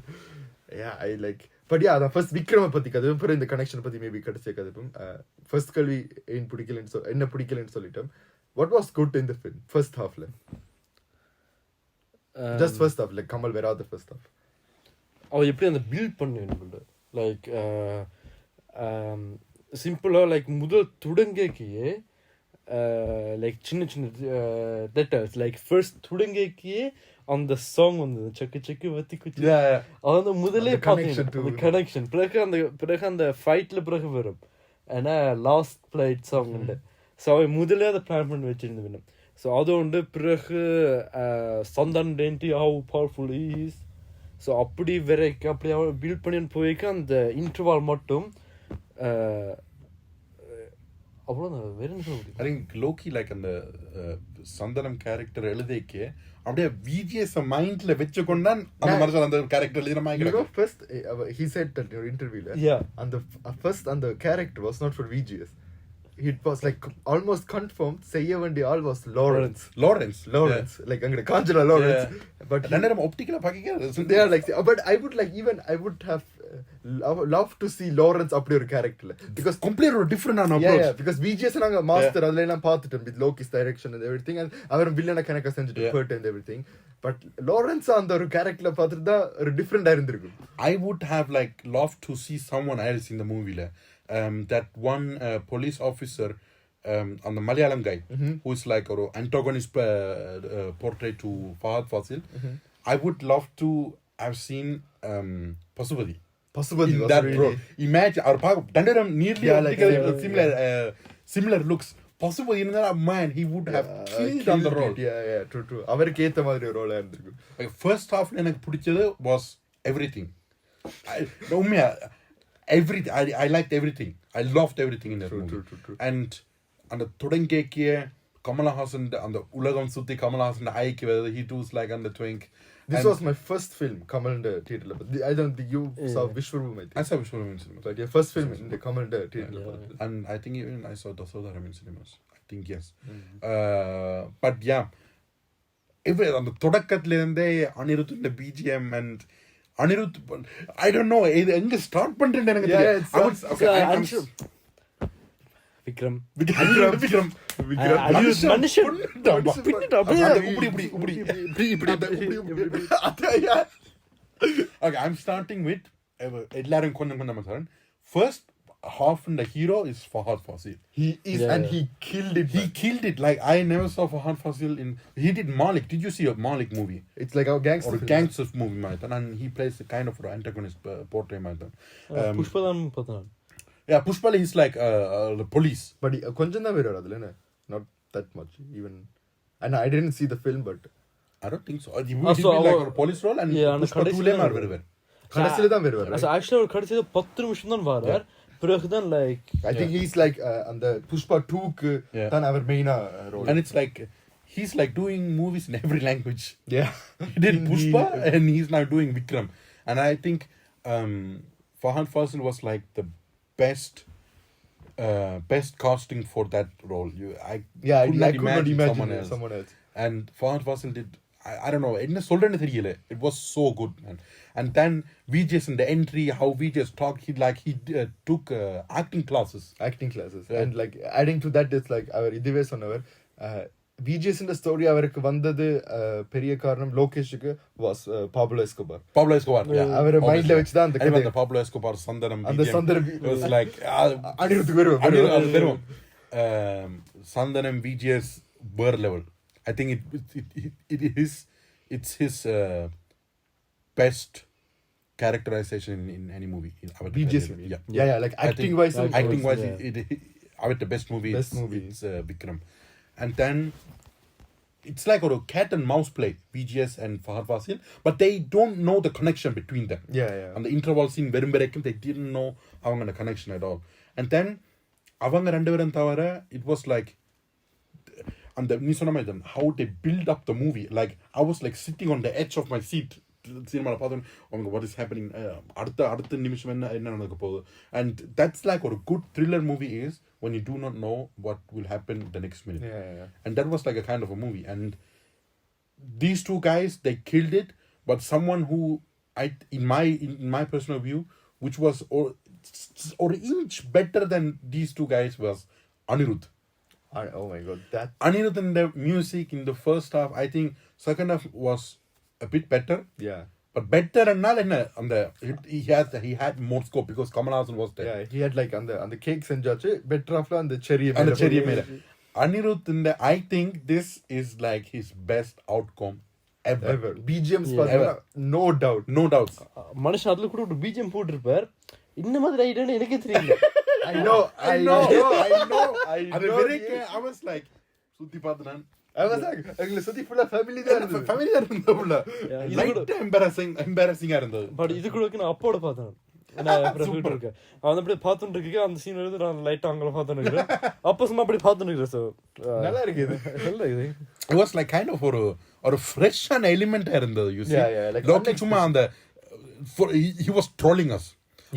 Yeah, I like, but yeah, the first Vikram பத்தி கதை அப்புறம் இந்த connection பத்தி maybe கடைசி கதை ஃபர்ஸ்ட் கல்வி என்ன பிடிக்கலன்னு சொல்லிட்டோம். What was good in the film first half like just first half like Kamal where are the first half அவ எப்படி அந்த பில்ட் பண்ணு லைக் சிம்பிளாக லைக் முதல் தொடங்கேக்கியே லைக் சின்ன டெட்டர்ஸ் லைக் ஃபர்ஸ்ட் தொடங்கேக்கியே அந்த சாங் வந்தது சக்கு சக்கு வத்தி குச்சி அது வந்து முதலே பார்த்தீங்கன்னா கனெக்ஷன் பிறகு அந்த ஃபைட்டில் பிறகு வரும் ஏன்னா லாஸ்ட் ஃப்ளைட் சாங் உண்டு ஸோ அவன் முதலே அதை பிளான் பண்ணி வச்சிருந்த வேணும் ஸோ அது உண்டு பிறகு சந்தன் டென்டி ஹவு பவர்ஃபுல் இஸ் ஸோ அப்படி வரைக்கும் அப்படி அவன் பில்ட் பண்ணி போய்க்க அந்த இன்டர்வால் மட்டும் அவ்வளோதான் வேற என்ன சொல்ல முடியும். I think Loki like அந்த சந்தனம் கேரக்டர் எழுதிக்கே அப்படியே VGS மைண்ட்ல வெச்சு கொண்டான் அந்த மாதிரி அந்த கேரக்டர் எழுதின மாதிரி. You know, first he said that in your interview and the first and the character was not for VGS. it was like almost confirmed செய்ய வேண்டிய ஆள் was Lawrence like அங்க Kanchana Lawrence but ரெண்டரம் ஆப்டிக்கலா பாக்கிக்க they are like but I would have love to see Lawrence அப்படி ஒரு கேரக்டர்ல because completely different on approach because VGS நாங்க master அதுல எல்லாம் பார்த்துட்டோம் with Lokesh direction and everything and அவர் வில்லனை கனெக்ட் செஞ்சுட்டு hurt and everything but Lawrence அந்த ஒரு கேரக்டர்ல பார்த்துட்டு தான் ஒரு டிஃபரண்டா இருந்திருக்கும். I would have like loved to see someone else in the movie that one police officer on the Malayalam guy who is like an antagonist portrait to Fahad Fasil. I would love to have seen Pasupati in that role. Imagine our Dandaram nearly similar looks. Pasupati in that man, he would have killed on the role. True அவருக்கு ஏத்த மாதிரி ஒரு role இருந்திருக்கும். Like first half எனக்கு பிடிச்சது was everything. I liked everything. I loved everything in that movie. True. And அந்த தொடங்கிய கமலஹாசன் அந்த உலகம் சுத்தி கமலஹாசன் ஐக்கு he was like on the twink. This was my first film Kamal in the theater. I don't think you saw Vishwaroom. I saw Vishwaroom in cinemas. But your first film in the Kamal in the theater. And I think even I saw Dasodharam in cinemas. I think yes. But yeah, அந்த தொடக்கத்துல இருந்தே அனிருத் இந்த BGM and Anirudh I don't know எங்க start பண்றேன்னு எனக்கு தெரியல. Vikram மனுஷன் Okay, I'm starting with எல்லாரும் கொஞ்சம் சொல்றேன். First half in the hero is Fahad Fasil. He is and he killed it. He killed it. Like I never saw Fahad Fasil in. He did Malik. Did you see a Malik movie? It's like a gangster or a gangster movie, Maitan, and he plays the kind of antagonist portrait, Maitan. Pushpadan pathan. Yeah, Pushpala is like the police. But konjam da veru adula not that much even. And I didn't see the film, but I don't think so. He would be like a police role and Pushpa 2 le maar veru. கடைசில தான் வருவார். Actually அவர் கடைசில 10 நிமிஷம் தான் வரார். பிறகுதான் like I think he's like அந்த புஷ்பா 2 க்கு தான் அவர் மெயினா role. And it's like he's like doing movies in every language. Yeah. He did Pushpa and he's now doing Vikram. And I think Fahad Fasil was like the best casting for that role. I could not imagine someone else. And Fahad Fasil did I don't know என்ன சொல்றேன்னு தெரியல. It was so good, man. And then VJ's in the entry, how VJ's talk, he took acting classes. And like adding to that, it's like our இதுவே சொன்னவர் VJ's in the story அவருக்கு வந்தது பெரிய காரணம் லோகேஷுக்கு was Pablo Escobar. அவர் மைண்ட்ல வச்சு தான் அந்த கதை. அந்த Pablo Escobar சந்தனம் அந்த சந்தனம் was like அனிருத் வருவார். சந்தனம் VJ's bar level. I think it's his best characterization in any movie. VJ's movie. Yeah, like acting wise, the best movie is Vikram. And then it's like a cat and mouse play, VGS and Fahad Fasil, but they don't know the connection between them. Yeah. And the interval scene verum they didn't know avanga connection at all. And then avanga rendu verum thavara it was like and the how they build up the movie. Like I was like sitting on the edge of my seat cinema pathon what is happening அடுத்த நிமிஷம் என்ன நடக்க போகுது. And that's like what a good thriller movie is when you do not know what will happen the next minute. And that was like a kind of a movie. And these two guys, they killed it. But someone who in my personal view, which was or inch better than these two guys was Anirudh. Oh my god, that Anirudh in the music in the first half, I think second half was a bit better. Yeah. But better and not he had more scope because Kamal Haasan was there. Yeah, he had like on the cake senjachu better afla and the cherry mele. Anirudh in the I think this is like his best outcome ever. BGMs no doubts. மனுஷன் அதுல கூட ஒரு BGM போட்டுருப்பார். இந்த மாதிரி idea எனக்கே தெரியல. I know. I was like சுத்தி பார்த்தேன். I was like எங்க சுத்தி ஃபுல்லா ஃபேமிலி தான் இருந்தது. embarrassing இருந்தது. பட் இது கூட நான் அப்போட பார்த்தேன். நான் அப்புறம் வீட்ல இருக்கேன். அவன் அப்படியே பார்த்துட்டு இருக்கேன். அந்த சீன் எடுத்து நான் லைட்டா அங்க பார்த்துட்டு இருக்கேன். அப்ப சும்மா அப்படியே பார்த்துட்டு இருக்கேன். சோ நல்லா இருக்கு இது. It was like kind of ஒரு fresh an element இருந்தது. You see. Yeah, like Lokesh சும்மா அந்த he was trolling us.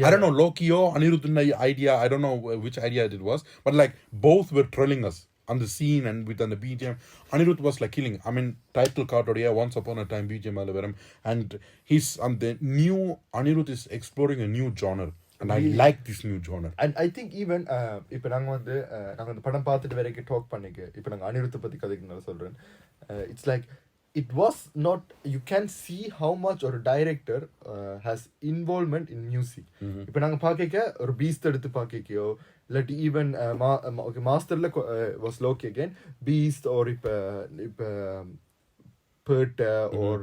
I don't know, Loki or Anirudh's idea, I don't know which idea it was, but like both were trolling us on the scene and with on the BGM. Anirudh was like killing. I mean, title card or Once Upon a Time BGM Alaveram, and he's on the new Anirudh is exploring a new genre. And I like this new genre. And I think even இப்போ நாங்க அந்த படம் பார்த்துட்டு வரைக்கும் talk பண்ணிக்க இப்போ நாங்கள் அனிருத்தை பற்றி கதைக்கு நான் சொல்கிறேன் it's like it was not, you can see how much ஒரு director has involvement in music. இப்போ நாங்கள் பார்க்க ஒரு பீஸ்ட் எடுத்து பார்க்கையோ இல்லாட்டி ஈவன் மாஸ்டரில் வாஸ் லோக்கி அகேன் பீஸ்ட் ஒரு இப்போ பேட்ட or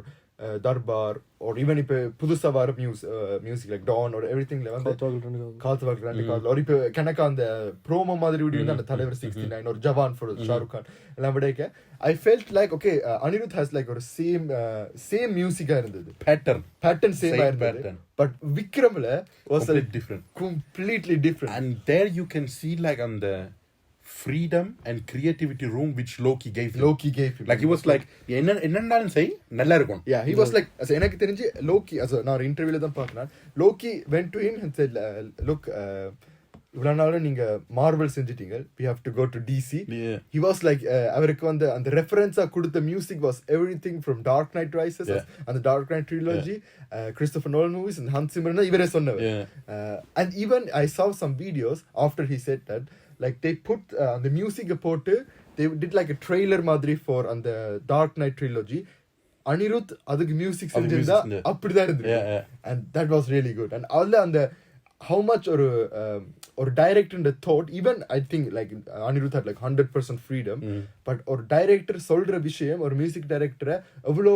தர்பார் or even இப்போ புதுசா வர music like Don or everything வந்து காத்து வாக்கு ரெண்டு காதல் or இப்போ கணக்கா அந்த ப்ரோமோ மாதிரி விடியோ அந்த தலைவர் 69 or Jawan for Shahrukh Khan எல்லாம் விடைக்க I felt like okay Anirudh has like ஒரு same music-ஆ இருந்தது pattern same-ஆ இருந்தது but Vikramல was completely different and there you can see like on the freedom and creativity room which Loki gave him. Like he was like என்னன்னாலும் செய் நல்லா இருக்கும். Yeah, he was like எனக்கு தெரிஞ்சு Loki நான் ஒரு இன்டர்வியூல தான் பார்த்தேன் Loki went to him and said look இவ்வளவு நாளும் நீங்க Marvel செஞ்சிட்டீங்க we have to go to DC. He was like அவருக்கு வந்து அந்த ரெஃபரன்ஸா கொடுத்த music was everything from Dark Knight Rises and the Dark Knight trilogy, Christopher Nolan movies and Hans Zimmer இவரே சொன்னவர். And even I saw some videos after he said that like they put the music போட்டு they did like a trailer மாதிரி for அந்த Dark Knight trilogy. Anirudh அதுக்கு music செஞ்சிருந்தா அப்படிதான் இருந்தது and that was really good. And all அந்த how much or director in the thought, even I think like Anirudh had like 100% freedom, but or director சொல்ற விஷயம் ஒரு music டைரக்டரை எவ்வளோ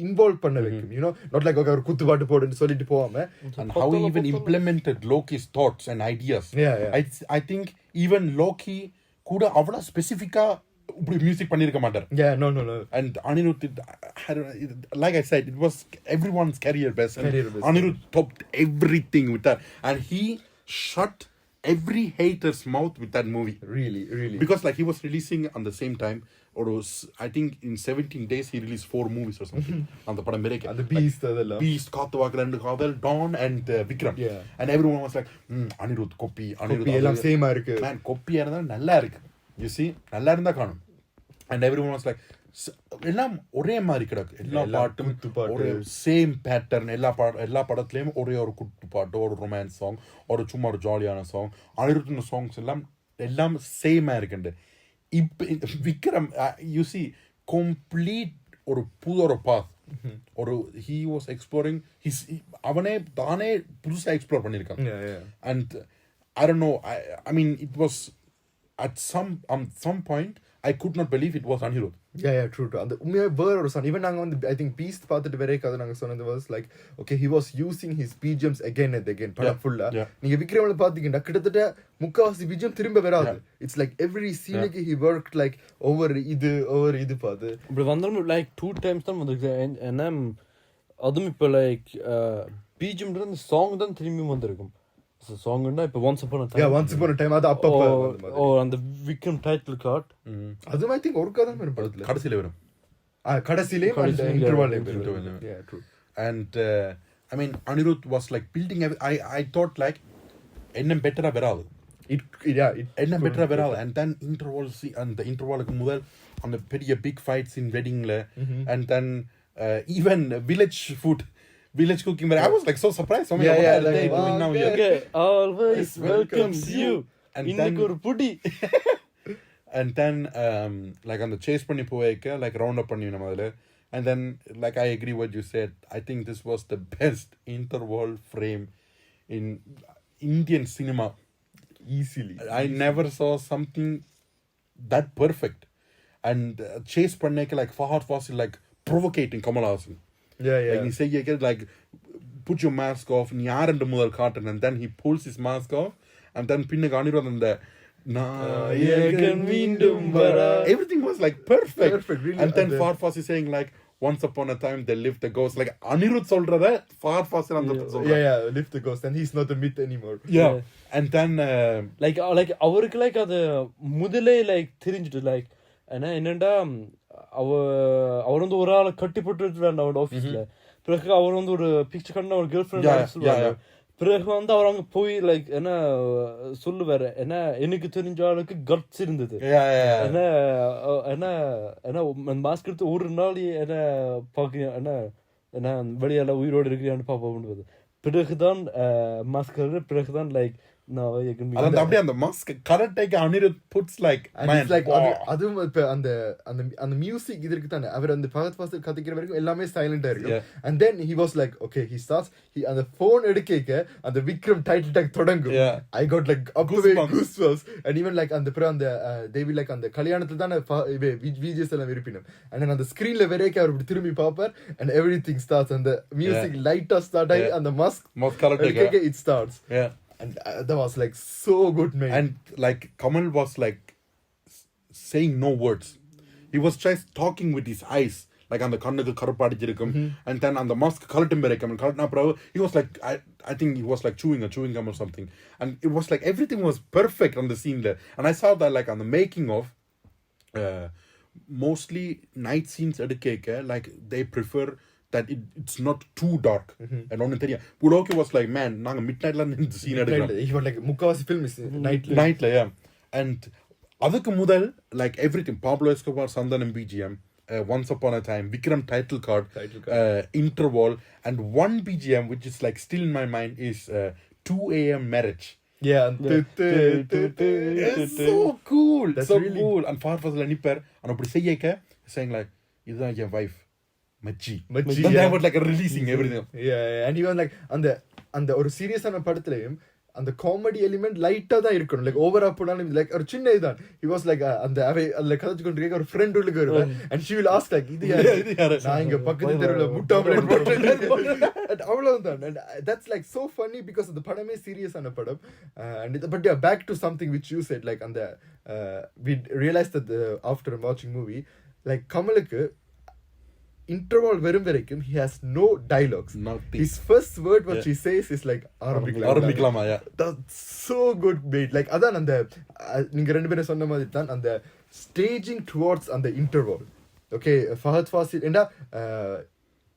involve பண்ண வைக்கும், you know, not like ஒரு குத்து பாட்டு போடுன்னு சொல்லிட்டு போகாம and how he even implemented Loki's thoughts and ideas. I think even Loki கூட அவ்வளவு ஸ்பெசிஃபிக்கா இப்படி மியூசிக் பண்ணிருக்க மாட்டார். No. And Anirudh like I said, it was everyone's career best. Anirudh topped everything with that and he shut every hater's mouth with that movie. Really because like he was releasing on the same time or I think in 17 days he released 4 movies or something on the padam bereke and the beast kaathu rendu kaadal Dawn and Vikram. And everyone was like Anirudh copy எல்லாம் சேமா இருக்கு man copy இருந்தா நல்லா இருக்கு you see நல்லா இருந்தா காணும் and everyone was like எல்லாம் ஒரே மாதிரி கிடக்கு எல்லா பாட்டும் ஒரு சேம் பேட்டர்ன் எல்லா படத்துலயும் ஒரே ஒரு குத்து பாட்டு ஒரு ரொமான்ஸ் சாங் ஒரு சும்மா ஒரு ஜாலியான சாங் அனிருத்தின் சாங்ஸ் எல்லாம் சேமா இருக்குண்டு இப்ப விக்ரம் யூ சி கம்ப்ளீட் ஒரு புது ஒரு பாத் ஒரு he was exploring அவனே தானே புதுசா எக்ஸ்ப்ளோர் பண்ணிருக்கான் and I don't know I mean it was at some point I could not believe it was Anirudh. True. அந்த உண்மையா வேற ஒரு சாங் ஈவன் நாங்க வந்து I think Beast பார்த்துட்டு வரைக்கும் அது நாங்க சொன்னது was like okay he was using his BGMs again and again படம் ஃபுல்லா நீங்க விக்ரம்ல பாத்தீங்கன்னா கிட்டத்தட்ட முக்காவாசி BGM திரும்ப வராது. It's like every scene he worked like over இது பாத்து இப்படி வந்தாலும் like 2 times தான் வந்திருக்கு and அதுவும் இப்ப like BGM அந்த சாங் தான் திரும்பி வந்திருக்கும். சாங்னா இப்ப Once Upon a Time அது அப்பப்ப அந்த விக்ரம் டைட்டில் கார்ட் அது I think ஒரு கதை வரும் படத்துல கடைசில வரும் கடைசிலே அந்த இன்டர்வல் வரும். True. And I mean Anirudh was like building I thought like என்ன பெட்டரா வராது என்ன பெட்டரா வராது and then intervals and the intervalக்கு முதல் அந்த பெரிய big fights in weddingல and then even village cooking, but I was like so surprised. What are they doing now here? Okay, always welcomes you. And இன்னைக்கு ஒரு புடி and then like on the chase பண்ணி போய்க்க like round up பண்ணி நம்ம அதுல and then like I agree what you said. I think this was the best interval frame in Indian cinema easily. I never saw something that perfect and chase பண்ணேக்க like Fahad Fasil like provocating Kamal Haasan. Like he said, like put your mask off நீ யாருன்ற முதல் cotton and then he pulls his mask off and then பின்னுக்கு Anirudh அந்த everything was like perfect really. And then Farfas is saying like once upon a time they lived the ghost like Anirudh சொல்றத Farfas அந்த சொல்றாங்க lift the ghost and he's not a myth anymore. And then like அவருக்கு like அது முதலே like தெரிஞ்சிட்டு like என்னடா அவர் வந்து ஒரு ஆளை கட்டி போட்டு வச்சிருக்காரு அவரோட ஆஃபீஸ்ல பிறகு அவர் வந்து ஒரு பிக்சர் கண்ட ஒரு கேர்ள் ஃப்ரெண்ட் சொல்லுவாங்க பிறகு வந்து அவர் அங்க போய் லைக் என்ன சொல்லுவாரு, என்ன எனக்கு தெரிஞ்ச அளவுக்கு கட்ஸ் இருந்தது. என்ன என்ன என்ன மாஸ்க் எடுத்து ஒரு நாள் என்ன பாக்க என்ன என்ன வெளியால உயிரோடு இருக்கிறான்னு பாப்போம். பிறகுதான் மாஸ்க் பிறகுதான் லைக் அப்படியே அந்த மாஸ்க் கரெக்டாக அனிருத் puts like அதுவும் இப்ப அந்த அந்த அந்த மியூசிக் இதற்கு தானே அவர் அந்த ஃபஹத் ஃபாசில் கத்திக்கிற வரைக்கும் எல்லாமே சைலண்டா இருக்கும். And then he was like okay he starts அந்த போன் எடுக்க அந்த விக்ரம் டைட்டில் டாக் தொடங்கும். I got like up to goosebumps. And even like அந்த அந்த they will like அந்த கல்யாணத்துல தான விஜிஎஸ் எல்லாம் இருப்பினும். And then அந்த ஸ்கிரீன்ல வரைக்கும் அவர் திரும்பி பாப்பார் and everything starts and the music லைட்டா ஸ்டார்ட் ஆகி அந்த மாஸ்க் கரெக்டா it starts. And that was like so good, man. And like Kamal was like saying no words. He was just talking with his eyes. Like on the kannukku karupadichirukkum. And then on the mask kalatum berekam. He was like I think he was like chewing gum or something. And it was like everything was perfect on the scene there. And I saw that like on the making of mostly night scenes edukeka like they prefer that it's not too dark. And on the Pudoki was like, man, naanga midnight la in the scene edukrom. He was like mukavasi film is night la, yeah. And adukku mudal like everything Pablo Escobar Sandhanam BGM, Once Upon a Time, Vikram title card. Interval, and one BGM which is like still in my mind is 2 a.m. Marriage. Yeah, it's so cool. That's so really cool. And Fahad Fazil nipper and apdi seyyeka saying like idha your wife Machi. Then they were like releasing everything. Yeah, and even like அந்த ஒரு சீரியஸான படத்துலயும் அந்த comedy element லைட்டா தான் இருக்கணும். Like ஓவரா போனாலும் லைக் ஒரு சின்ன இதுதான். He was like அந்த அதுல கதைச்சு கொண்டு இருக்க ஒரு ஃப்ரெண்ட் உள்ளுக்கு வருவான். And she will ask like இது யாரு? நான் இங்க பக்கத்து தெருவுல முட்டாமலை போட்டேன். அவ்வளவுதான். And that's like so funny because the படமே சீரியஸான படம். And but yeah, back to something which you said like அந்த we realized that after watching movie like கமலுக்கு interval verum varaikkum he has no dialogues. Nothing. His first word what he says is like ஆரம்பிக்கலாமா. Yeah, that's so good made. Like adan and நீங்க ரெண்டு பேரும் சொன்ன மாதிரி தான் அந்த staging towards அந்த interval. Okay, ஃபஹத் ஃபாசில் என்ன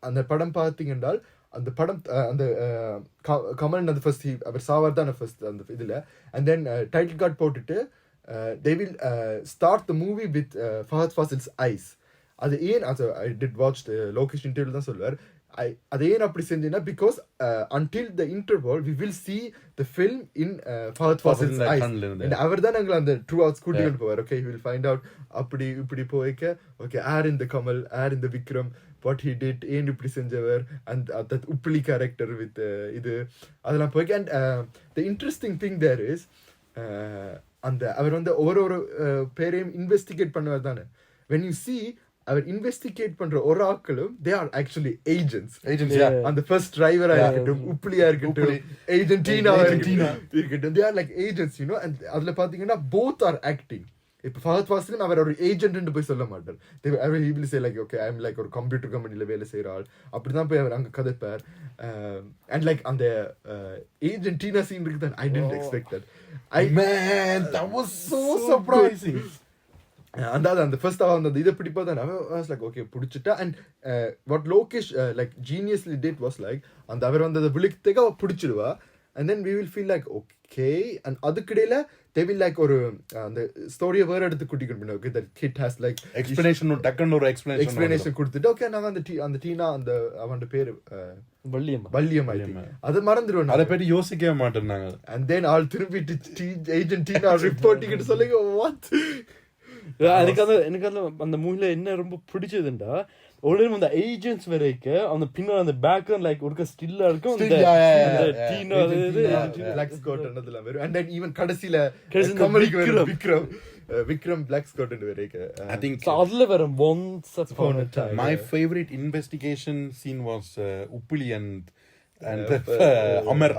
அந்த படம் பார்த்தீங்க என்றால் அந்த படம் அந்த கமல் அந்த ஃபர்ஸ்ட் அவர் சாவர் தான் ஃபர்ஸ்ட் அந்த இதுல. And then title card போட்டுட்டு they will start the movie with Fahadh ஃபாசில்'s eyes. அது ஏன் I did watch Lokesh interview தான் சொல்லுவார். அது ஏன் அப்படி செஞ்சேன்னா because until the interval we will see the film in Fahad Fasil's eyes. And அவர் தான் எங்களை அந்த ட்ரூ அவுட் கூட்டிட்டு போவார். Okay he will find out அப்படி இப்படி போய்க்க ஓகே ஆர் இந்த கமல் ஆர் இந்த விக்ரம் what he did ஏன் இப்படி செஞ்சவர் and that Uppili character with இது அதெல்லாம் போய்க்க. And the interesting thing there is அந்த அவர் வந்து ஒவ்வொரு பேரையும் இன்வெஸ்டிகேட் பண்ணுவார் தானே. when you see அவர் இன்வெஸ்டிகேட் பண்ற ஒரு ஆட்களும் they are actually agents. அந்த ஃபர்ஸ்ட் டிரைவரா இருக்கட்டும் உப்ளியா இருக்கட்டும் ஏஜென்டினா இருக்கட்டும் they are like agents, you know. And அதுல பாத்தீங்கன்னா both are acting. இப்ப ஃபஹத் ஃபாசில் அவர் ஒரு ஏஜென்ட் போய் சொல்ல மாட்டார். he will say like okay I am like ஒரு கம்ப்யூட்டர் கம்பெனில வேலை செய்யற ஆள் அப்படிதான் போய் அவர் அங்க கதைப்பார். And like அந்த ஏஜென்டினா சீன் இருக்கு தான் I didn't expect that. Man, that was so surprising. அந்த ஃபர்ஸ்ட் அந்த இதை பிடிப்பா தான் வாஸ் லைக் ஓகே பிடிச்சிட்டா. And what Lokesh like geniusly did was like அந்த அவர் வந்து அதை விழித்தேக்க அவ பிடிச்சிடுவா. And then we will feel like okay. And அதுக்கிடையில they will like ஒரு அந்த ஸ்டோரியை வேற எடுத்து கூட்டிட்டு போய் okay that kid has like டக்குன்னு ஒரு எக்ஸ்பிளனேஷன் கொடுத்துட்டு ஓகே நாங்க அந்த டீனா அந்த அவன் பேரு வள்ளியம் அது மறந்துடுவோம். அதை பற்றி யோசிக்கவே மாட்டோம் நாங்க. அண்ட் தென் ஆள் திரும்பிட்டு ஏஜென்ட் டீனா ரிப்போர்ட்டிங் சொல்லுங்க வாட். எனக்கு அந்த மூவில என்ன ரொம்ப பிடிச்சதுண்டா உடனே அந்த ஏஜென்ட்ஸ் வரைக்கும் அந்த பின்னாடி அந்த பேக்ரவுண்ட் லைக் ஒரு ஸ்டில்லா இருக்கும். And then even கடைசில விக்ரம் black skirt வரைக்கும் I think அதுல வர once upon a time. My favorite investigation scene was Uppuli and Amar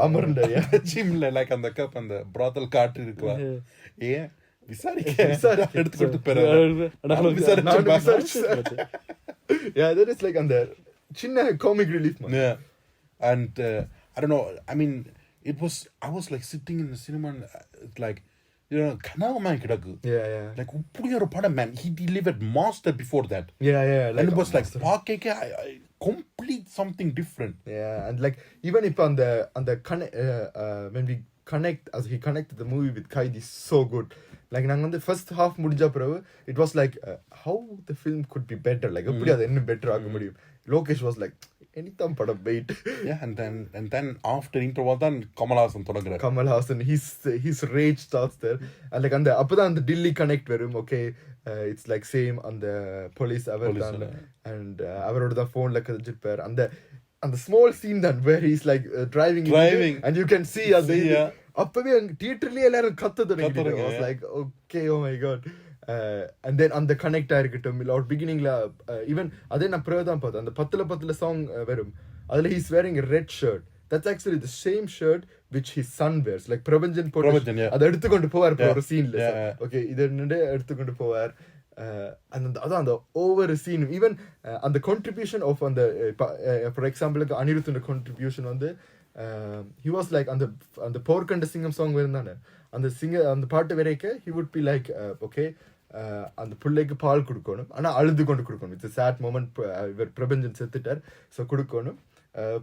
gymல like அந்த கப் அந்த brothel காட்டு இருக்குவா ஏன் விசாரிக்க எடுத்து கொடுத்து பெற yeah that is like அந்த சின்ன comic relief man. Yeah. And I don't know, I mean I was like sitting in the cinema and it's like you know kanavama kidaku. Yeah like uppudi oru padam man he delivered master before that. Yeah like, and it was like paakeke complete something different. Yeah, and like even if on the when we connect, as he connected the movie with Kaidi so good. Like நாங்க வந்து first half முடிஞ்ச பிறகு it was like how the film could be better, like எப்படி அது இன்னும் better ஆக முடியும். Lokesh was like anything படம் bait. Yeah, and then after intro தான் Kamal Haasan தொடங்குறார். Kamalhasan, his rage starts there. And like அந்த அப்பதான் அந்த Delhi connect வரும். Okay, it's like same அந்த police அவர் தான் and அவரோட தான் phoneல கதைச்சிருப்பார். அந்த small scene then where he's like driving and you can see அப்பவே தியேட்டர்லயே எல்லாரும் கத்த தொடங்கிட்டாங்க. I was like okay, oh my god. And then அந்த கனெக்ட் ஆயிருக்கட்டும் இல்ல ஒரு பிகினிங்ல ஈவன் அதே நான் பிரதான் பார்த்தேன் அந்த 10 சாங் வரும் அதுல he's wearing a red shirt. That's actually the same shirt which his son wears. Like Prabhanjan அதை எடுத்துக்கொண்டு போவார் ஒரு சீன்ல. ஓகே இது எடுத்துக்கொண்டு போவார். அதான் அந்த ஒவ்வொரு சீனும் ஈவன் அந்த கான்ட்ரிபியூஷன் ஆஃப் அந்த ஃபார் எக்ஸாம்பிளுக்கு அனிருத்தோட கான்ட்ரிபியூஷன் வந்து he was like அந்த போர்க்கண்ட சிங்கம் சாங் இருந்தானே அந்த பாட்டு வரைக்க he would be like okay அந்த பிள்ளைக்கு பால் கொடுக்கணும் ஆனா அழுது கொண்டு கொடுக்கணும். It's a sad moment. இவர் பிரபஞ்சன் செத்துட்டார் ஸோ கொடுக்கணும்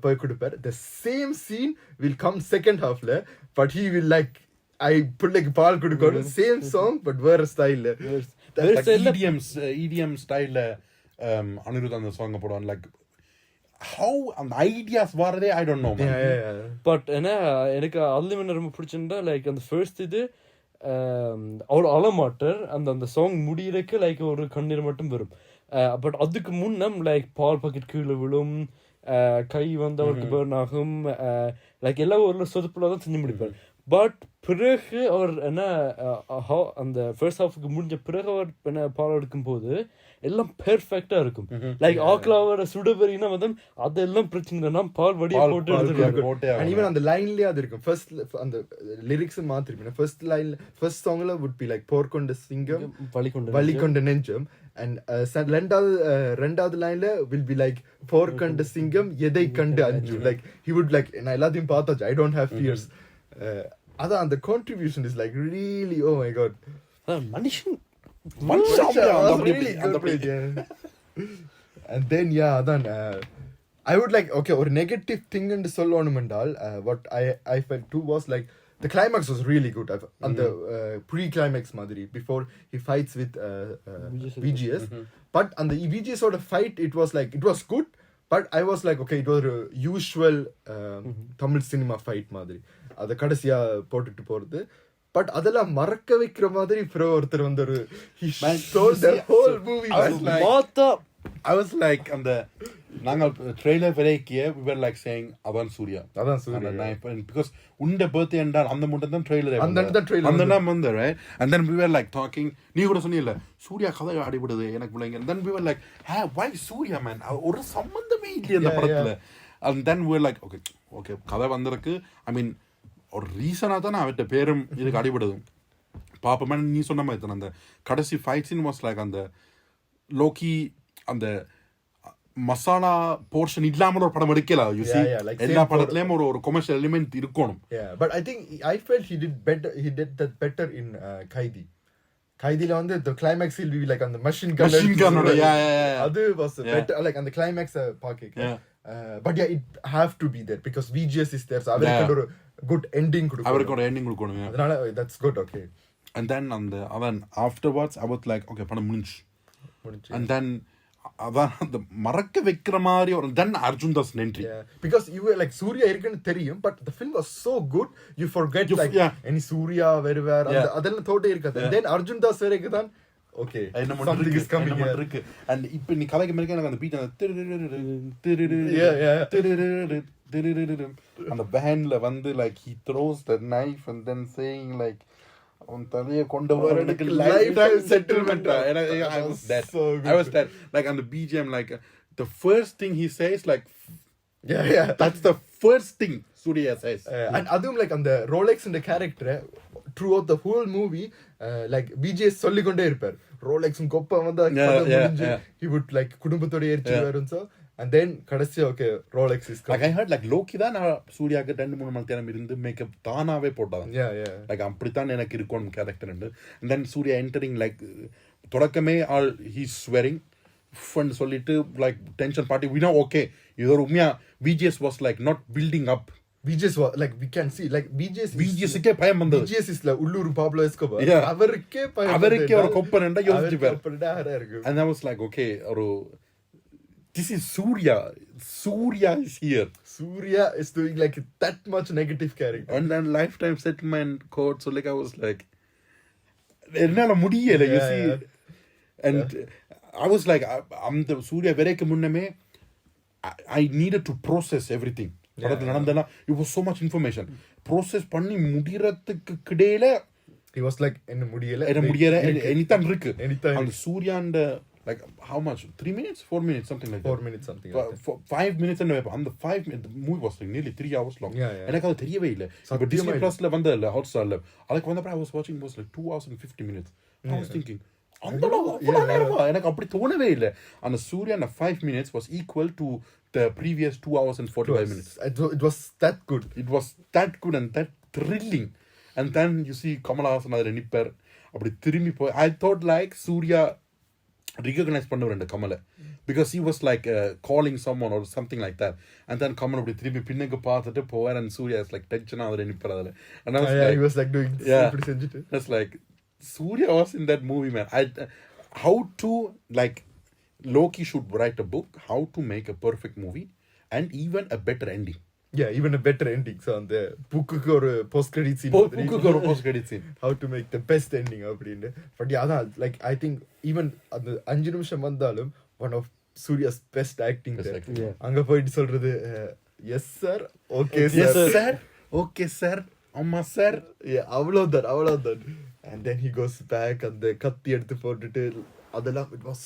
போய் கொடுப்பார். The same scene will come second halfல but he will like பிள்ளைக்கு பால் கொடுக்கணும் சேம் சாங் பட் வேற ஸ்டைல்ல EDM ஸ்டைல்ல அனிருத் அந்த சாங் போடுவான். லைக் how அந்த ஐடியாஸ் வரதே I don't know. பட் ஏன்னா எனக்கு அதுல ரொம்ப பிடிச்சிருந்தா லைக் அந்த ஃபர்ஸ்ட் இது அவர் அழமாட்டார் அந்த சாங் முடியறக்கு லைக் ஒரு கண்ணீர் மட்டும் வரும். பட் அதுக்கு முன்னம் லைக் பால் பாக்கெட் கீழே விழும் கை வந்து அவருக்கு பேர்ன் ஆகும் லைக் எல்லாம் ஒரு சொதுப்புல தான் செஞ்சு முடிப்பார். பட் பிறகு அவர் என்ன அந்த ஃபர்ஸ்ட் ஹாஃபுக்கு முடிஞ்ச பிறகு அவர் என்ன பால் எடுக்கும் போது எல்லாம் பெர்ஃபெக்டா இருக்கும். லைக் ஆக்லாவோட சுடபெரினா வந்து அதெல்லாம் பிரச்சனை இல்லைன்னா பால் வடியா போட்டு ஈவன் அந்த லைன்லயே அது இருக்கும். ஃபர்ஸ்ட் அந்த லிரிக்ஸ் மாத்திருப்பேன். ஃபர்ஸ்ட் லைன்ல ஃபர்ஸ்ட் சாங்ல would be like போர்க்கொண்ட சிங்கம் வலிகொண்ட நெஞ்சம் and ரெண்டாவது லைன்ல will be like போர்க்கொண்ட சிங்கம் எதை கண்டு அஞ்சு. லைக் he would like நான் எல்லாத்தையும் பார்த்தாச்சு I don't have fears. அதான் அந்த contribution is like really oh my god மனுஷன் really good. And then yeah அதான் I would like okay ஒரு நெகட்டிவ் திங் என்று சொல்லணும் என்றால் what I felt too was like the climax was really good. அந்த pre-climax மாதிரி before he fights with VGS. But அந்த VGS ஓட fight it was like it was good but I was like okay it was a usual Tamil cinema fight மாதிரி அத கடைசியா போட்டுட்டு போறது. But அதெல்லாம் மறக்க வைக்கிற மாதிரி ஒருத்தர் வந்து ஒரு he stole the whole movie. I was like அந்த நாங்க trailer வரைக்கிய we were like saying அதான் சூர்யா because உண்ட பர்த்டே என்றால் அந்த மட்டும் தான் ட்ரெய்லர் அந்த வந்து right and then we were like talking நீ கூட சொன்னீல்ல சூர்யா கதை ஆடிவிடுது எனக்கு பிள்ளைங்க and then we were like hey why Surya man ஒரு சம்பந்தமே இல்லை அந்த படத்துல and then we were like okay கதை வந்திருக்கு I mean ஒரு ரீசனா தானே அவர்கிட்ட பேரும் இதுக்கு அடிபடுது பாப்பமே. நீ சொன்ன மாதிரி தானே அந்த கடைசி ஃபைட் சீன் வாஸ் லைக் அந்த லோக்கி அந்த மசாலா போர்ஷன் இல்லாமல் ஒரு படம் எடுக்கல. யூ see எல்லா படத்துலயும் ஒரு கமர்ஷியல் எலிமெண்ட் இருக்கணும். But I think I felt he did that better in கைதில வந்து the climax will be like on the machine gun அது was better like on the climax பாக்க but yeah it have to be there because VGS is there so அவருக்கு ஒரு good ending கொடுக்கணும் அதனால that's good okay. And then அவன் afterwards I was like okay படம் முடிஞ்சு and then அதான் அந்த மறக்க வைக்கிற மாதிரி ஒரு then Arjun Das entry because you were like Surya இருக்குன்னு தெரியும் but the film was so good you forget like any Surya வேற அதெல்லாம் தோட்டே இருக்காது. Then Arjun Das வரைக்கும் தான் okay something is coming here and இப்போ நீ கதைக்கு மேல எனக்கு அந்த பீட் அந்த பேண்ட்ல வந்து like he throws the knife and then saying like on தலைய கொண்டு வரதுக்கு lifetime settlement. I was that like on the BGM like the first thing he says like that's the first thing Surya says and adum like on the Rolex in the character throughout the whole movie like BGS சொல்லிக்கொண்டே இருப்பார் Rolex கொப்ப வந்து he would like குடும்பத்தோட ஏறிச்சு வரும் so and then கடைசியா okay Rolex is like I heard like Loki தான் சூர்யாக்கு 2-3 மணி நேரம் இருந்து மேக்கப் தானாவே போட்டாங்க like அப்படித்தான் எனக்கு இருக்கும் character and then Surya entering like தொடக்கமே all he's swearing fun சொல்லிட்டு like tension party we know okay இது ஒரு உண்மையா VGS was like not building up BJ's was like we can see like VGS க்கே பயம் வந்தது BJ's is like உள்ளூர் Pablo Escobar Yeah. அவருக்கே பயம் அவருக்கே ஒரு கொப்பனண்டா யோசிச்சு பாரு கொப்பனண்டா இருக்கு and I was like okay ஒரு this is Surya is here Surya is doing like that much negative character and then lifetime settlement code so like I was like என்னால முடியல you see and I was like I'm the Surya வரைக்கு முன்னமே I needed to process everything படத்துல நடந்தனா it was so much information process பண்ணி முடிறதுக்கு கிடையில he was like என்ன முடியல anytime இருக்கு அந்த Surya and like how much 3 minutes 4 minutes something like 4 minutes something like that 5 minutes and அந்த 5 minutes the movie was like nearly 3 hours long Yeah. எனக்கு அது தெரியவே இல்ல இப்ப Disney Plusல வந்தல Hotstarல அதுக்கு வந்தப்ப I was watching was like 2 hours and 50 minutes I was thinking எனக்கு அப்படி தோணவே இல்ல அந்த சூர்யா அந்த 5 minutes was equal to the previous 2 hours and 45 minutes it was that good and that thrilling and then you see Kamala Hassan அதுல nipper அப்படி திரும்பி போய் I thought like Surya recognize பண்ணவரண்ட Kamal because he was like calling someone or something like that and then Kamal அப்படி திரும்பி பின்னுக்கு பார்த்துட்டு போவார் and Surya is like tension அதுல நிப்பர் அதுல and I was like he was like doing இப்படி செஞ்சிட்டு that's like Surya was in that movie man how to like Loki should write a book how to make a perfect movie and even a better ending even a better ending so அந்த புக்குக்கு ஒரு post credit scene how to make the best ending அப்படினு but அதான் like I think even அந்த 5 நிமிஷம் வந்தாலும் one of Surya's best acting அங்க போயிட்டு சொல்றது yes sir okay sir அம்மா sir அவ்வளவுதான் and then he goes back அந்த கத்தி எடுத்து போட்டுட்டு அதெல்லாம் it was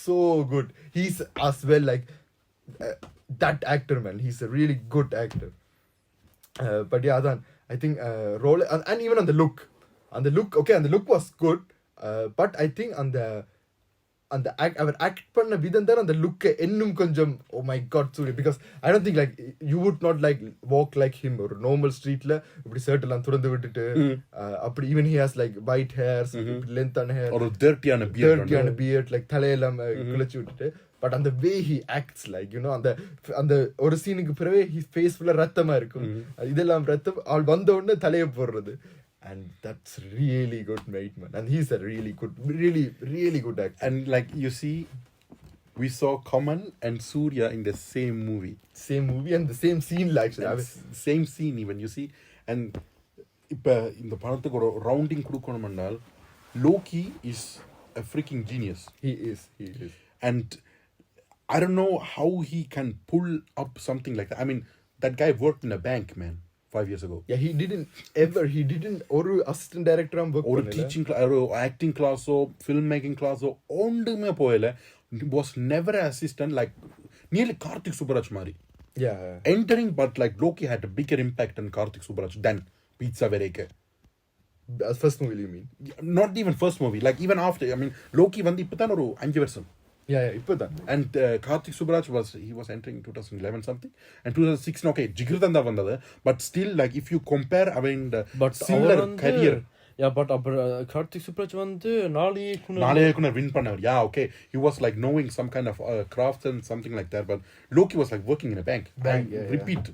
so good he's as well like that actor man he's a really good actor but yeah then I think role and even on the look okay and the look was good but I think on the our act பண்ண விதம் தான் அந்த look இன்னும் கொஞ்சம் oh my god sorry because I don't think like you would not like walk like him or normal streetல இப்படி shirt எல்லாம் துறந்து விட்டுட்டு அப்படி even he has like white hairs length on hair or dirty on a beard like தலையெல்லாம் குளிச்சு விட்டுட்டு but on the way he acts like you know அந்த ஒரு சீனுக்கு பிறகு his face full ரத்தமா இருக்கும் இதெல்லாம் ரத்தம் அவள் வந்த உடனே தலைய போடுறது and that's really good made man and he's a really good actor and like you see we saw Kamal and Surya in the same movie and the same scene like same scene even you see and இப்ப இந்த படத்துக்கு ஒரு rounding கொடுக்கணும்னால் Loki is a freaking genius he is and I don't know how he can pull up something like that I mean that guy worked in a bank man 5 years ago he didn't ஒரு assistant director work or teaching or acting class or filmmaking class or ondume poyala was never an assistant like nearly Karthik Subaraj mari entering but like Loki had a bigger impact on Karthik Subaraj than Pizza Vereke first movie you mean not even first movie like even after I mean Loki வந்து இப்பதான் ஒரு 5 வருஷம் இப்பதான் and Karthik Subaraj was entering 2011 something and 2016 okay Jigirdan da vandadu but still like if you compare I mean the similar career but Karthik Subaraj வந்து நாளைக்குன win பண்ணவர் okay he was like knowing some kind of craft and something like that but Loki was like working in a bank repeat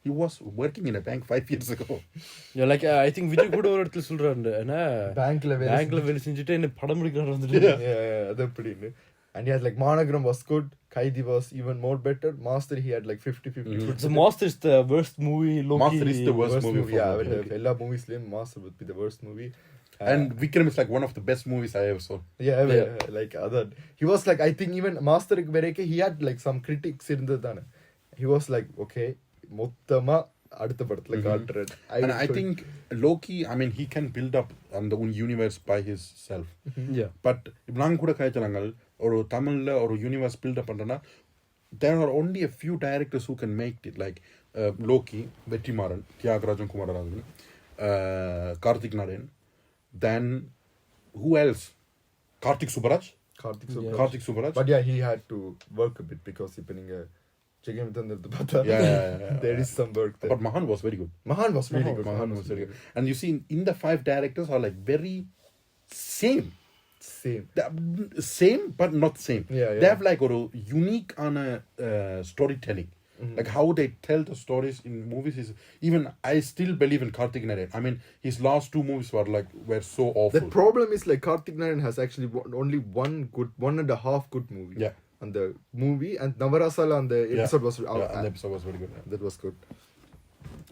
he was working in a bank 5 years ago like I think Vijay கூட ஒரு இடத்துல சொல்றாரு என்ன பேங்க்ல வேலை செஞ்சுட்டு என்ன படம் எடுக்கறாரு வந்துட்டு அது அப்படினு and he had like Managram was good Kaidi was even more better Master he had like 50-50 so Master is the worst movie Loki Master is the worst movie எல்லா மூவிஸ்லயும் Master would be the worst movie and Vikram is like one of the best movies I ever saw like other he was like I think even Master Bereke he had like some critics இருந்ததானே he was like okay மொத்தமா அடுத்த படத்துல காட்றேன் and I think Loki I mean he can build up the own universe by himself but if நாங்க கூட காய்ச்சறாங்க ஒரு தமிழ்ல ஒரு universe build up பண்றனா there are only a few directors who can make it like Loki Vettimaran Tyagarajan Kumararajan Karthik Narayan then who else Karthik Subaraj but he had to work a bit because இப்ப நீங்க there is some work there but Mahan was very good Mahan was really good and you see in the 5 directors are like very same same. Same but not same. Yeah. They have like a unique on a storytelling. Like how they tell the stories in movies is even I still believe in Karthik Narayan. I mean his last 2 movies were so awful. The problem is like Karthik Narayan has actually only one and a half good movie. Yeah. And the movie and Navarasala and the episode was and the episode was very good. that was good.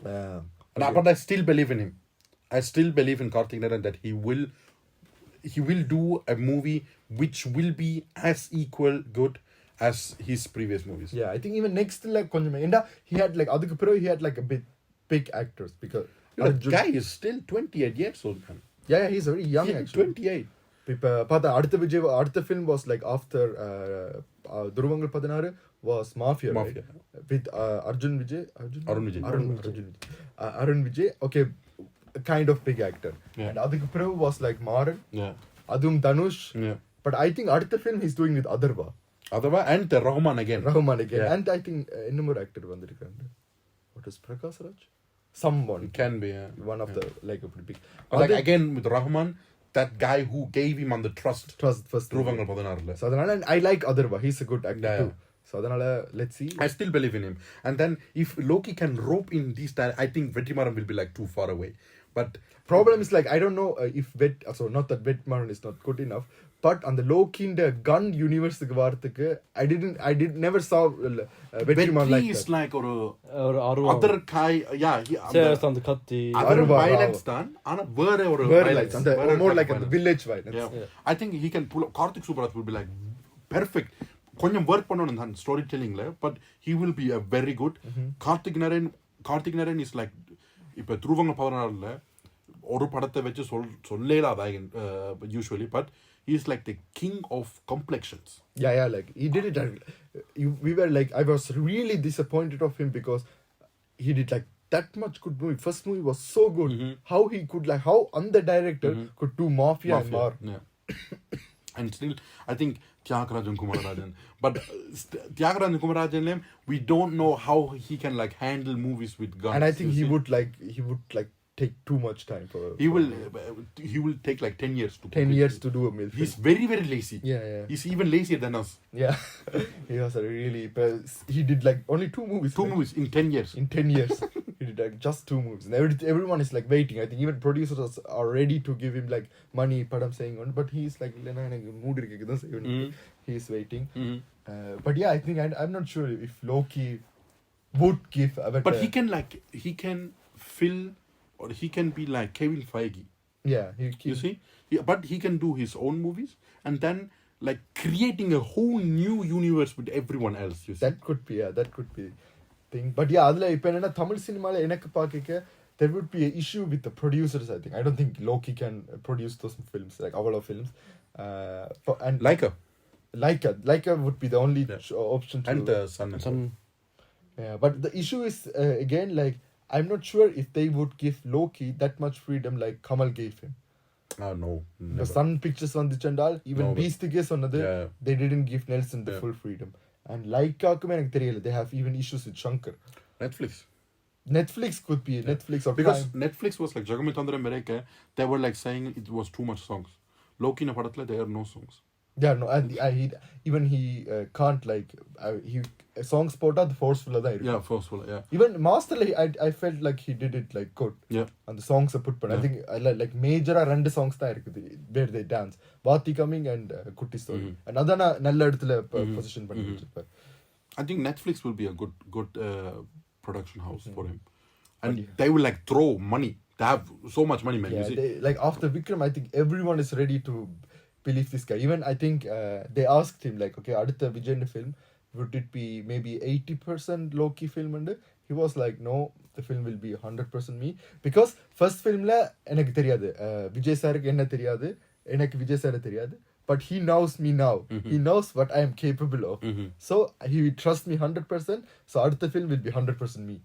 But I still believe in him. I still believe in Karthik Narayan that he will do a movie which will be as equal good as his previous movies. Yeah, I think even next like konjam enda he had like adukku piru he had like a big actors because The guy is still 28 years old, man. yeah, he's very young actually. 28. இப்போ பார்த்தா அடுத்த film was like after துருவங்கள் 16 was Mafia, Mafia. right? With Arjun Vijay. Arun Vijay. Okay, kind of big actor. Yeah. And அதுக்கு பிறகு was like Maran. Yeah. அதுவும் Dhanush. Yeah. But I think அடுத்த film he's doing with Atharva. Atharva and the Rahman again. Yeah. Yeah. And I think இன்னொரு actor வந்திருக்காங்க. What is Prakash Raj? Someone. It can be, yeah. One of the like a pretty big. But like again with Rahman, that guy who gave him on the trust first. Dhruvangal 16 So அதனால I like Atharva. He's a good actor Yeah. too. So அதனால let's see. I still believe in him. And then if Loki can rope in these I think Vettimaran will be like too far away. But Problem is like I don't know if not that Vetmaran is not good enough, but on the Loki in the gun universe varthukku I did never saw Vetmaran like is that. like ஒரு அருவா other guy, yeah, chase அந்த கத்தி other Aruva, violence than ana vera or Where like violence. on the Vera more kind like of on the violence. village violence. Yeah. I think he can pull up. Karthik Subarath will be like perfect. கொஞ்சம் work பண்ணனும் தான் story டெல்லிங்ல, but he will be a very good. Karthik Narayan is like இப்ப துருவங்க 16ல ஒரு படத்தை வச்சு சொல்லலாதா usually, but he is like the king of complexions. Yeah, like he did it. We were like, I was really disappointed of him because he did like that much good movie. First movie was so good. How he could like how the director could do Mafia. And Mar. Yeah. And still, I think Tyagarajan Kumarajan. But Tyagarajan Kumarajan, we don't know how he can like handle movies with guns. And I think he would like take too much time for. He will take like 10 years to. 10 years to do a film. He's very very lazy. Yeah. He's even lazier than us. Yeah, he was a really. He did like only 2 movies. 2 movies in 10 years. In 10 years, he did like just 2 movies. And everyone is like waiting. I think even producers are ready to give him like money. But I'm saying on, but he's like, he's waiting. But yeah, I think I'm not sure if Loki would give. But he can fill, or he can be like Kevin Feige. Yeah, You see, but he can do his own movies and then like creating a whole new universe with everyone else. You see, that could be thing. But yeah, adla ipo enna Tamil cinema la enakku paakika there would be an issue with the producers. I think I don't think Loki can produce those films like avala films. And Laika would be the only option to. and Sun. Yeah, but the issue is again like I'm not sure if they would give Loki that much freedom like Kamal gave him. No, The never. Sun Pictures on the Chandal, even No, but- Beast case on the Yeah. they didn't give Nelson the Yeah. full freedom. And Laika they have even issues with Shankar. Netflix could be Netflix or Because Prime. Netflix was like Jagamitandra Mereka, they were like saying it was too much songs. Loki na padatla there are no songs. Yeah, no, and he can't like he songs pota the forceful da irukku. Yeah, forceful. Yeah. Even Master I felt like he did it like good. Yeah. And the songs are put but I think like major rendu songs da irukku where they dance. Vaati Coming and Kutti Story. And adana nalla edathila position panni vechirpa. I think Netflix will be a good production house for him, and they will like throw money. They have so much money, man. Yeah, You see? like after Vikram, I think everyone is ready to believe this guy. Even I think they asked him like, okay, adutha Vijay film, would it be maybe 80% Loki film? And he was like, no, the film will be 100% me. Because first film la enakku theriyadu Vijay sir ku enna theriyadu, enakku Vijay sir theriyadu. But he knows me now. He knows what I am capable of. So he will trust me 100%. So adutha film will be 100% me.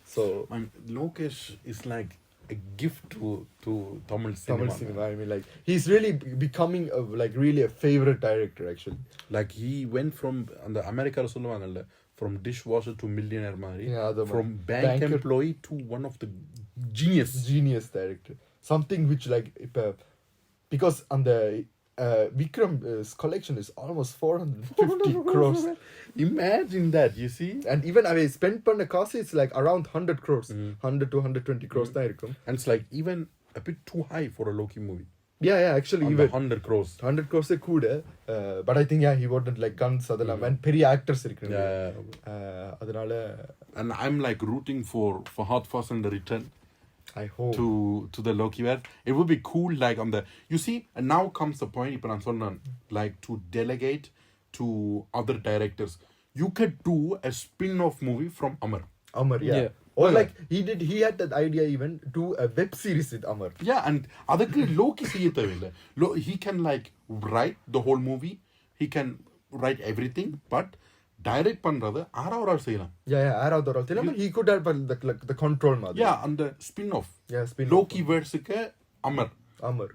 So Man, Lokesh is like a gift to Tamil cinema. I mean, like he's really becoming like really a favorite director actually. Like he went from the America solluvaangalla, from dishwasher to millionaire mari. Yeah, the from bank banker. employee to one of the genius. Genius director. Something which like because on the Vikram's collection is almost 450 crores. Imagine that, you see. And even I spent பண்ண காசு it's like around 100 crores. 100 to 120 crores தான் இருக்கும். And it's like even a bit too high for a Loki movie. Yeah, actually On even the 100 crores. 100 crores கூட but I think he wanted like guns அதெல்லாம் and பெரிய actors இருக்காங்க. அதனால and I'm like rooting for Hot Fuzz and the return. I hope to the Loki world. It would be cool like on the, you see, and now comes the point ipo nan sonnan like to delegate to other directors. You could do a spin-off movie from Amar, yeah. Or like he had that idea even do a web series with Amar. Yeah, and adukku Loki seiya thevilla. He can like write the whole movie, he can write everything, but direct பண்றது ஆறாவது செய்யலாம். ஆறாவது ஒரு செய்யலாம். He could have the control மாதிரி. Yeah, and the spin-off. Loki verse-க்கு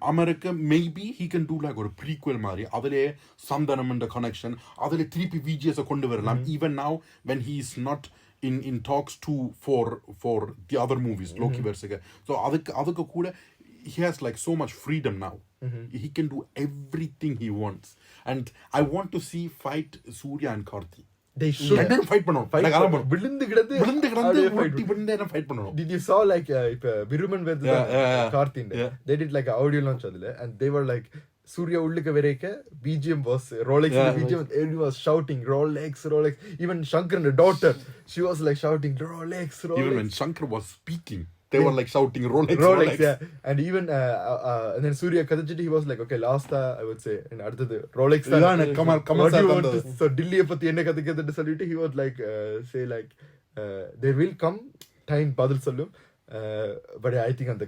அமருக்கு maybe he can do like ஒரு prequel மாதிரி அதிலே சந்தனம் என்ற கனெக்ஷன் அதிலே திருப்பி VGS கொண்டு வரலாம். Even now when he is not in talks for the other movies Loki verse-க்கு. So அதுக்கு கூட he has like so much freedom now. He can do everything he wants. And I want to see fight Surya and Karthi. They should fight பண்ணனும். விழுந்து கிடந்து fight பண்ணனும். Did you saw like இப்ப Viruman with Karthi they did like an audio launch அதுல and they were like Surya உள்ளுக்கு வரைக்க BGM was Rolex BGM everyone was shouting Rolex even Shankar's daughter she was like shouting Rolex even when Shankar was speaking they were like shouting Rolex. Yeah, and even and then Surya Kadachitti he was like okay last I would say in அடுத்தது Rolex so Delhi பத்தி என்ன கதைக்குதுன்னு சொல்லிட்டு he was like say like there will come time பதில் சொல்லும் but I think அந்த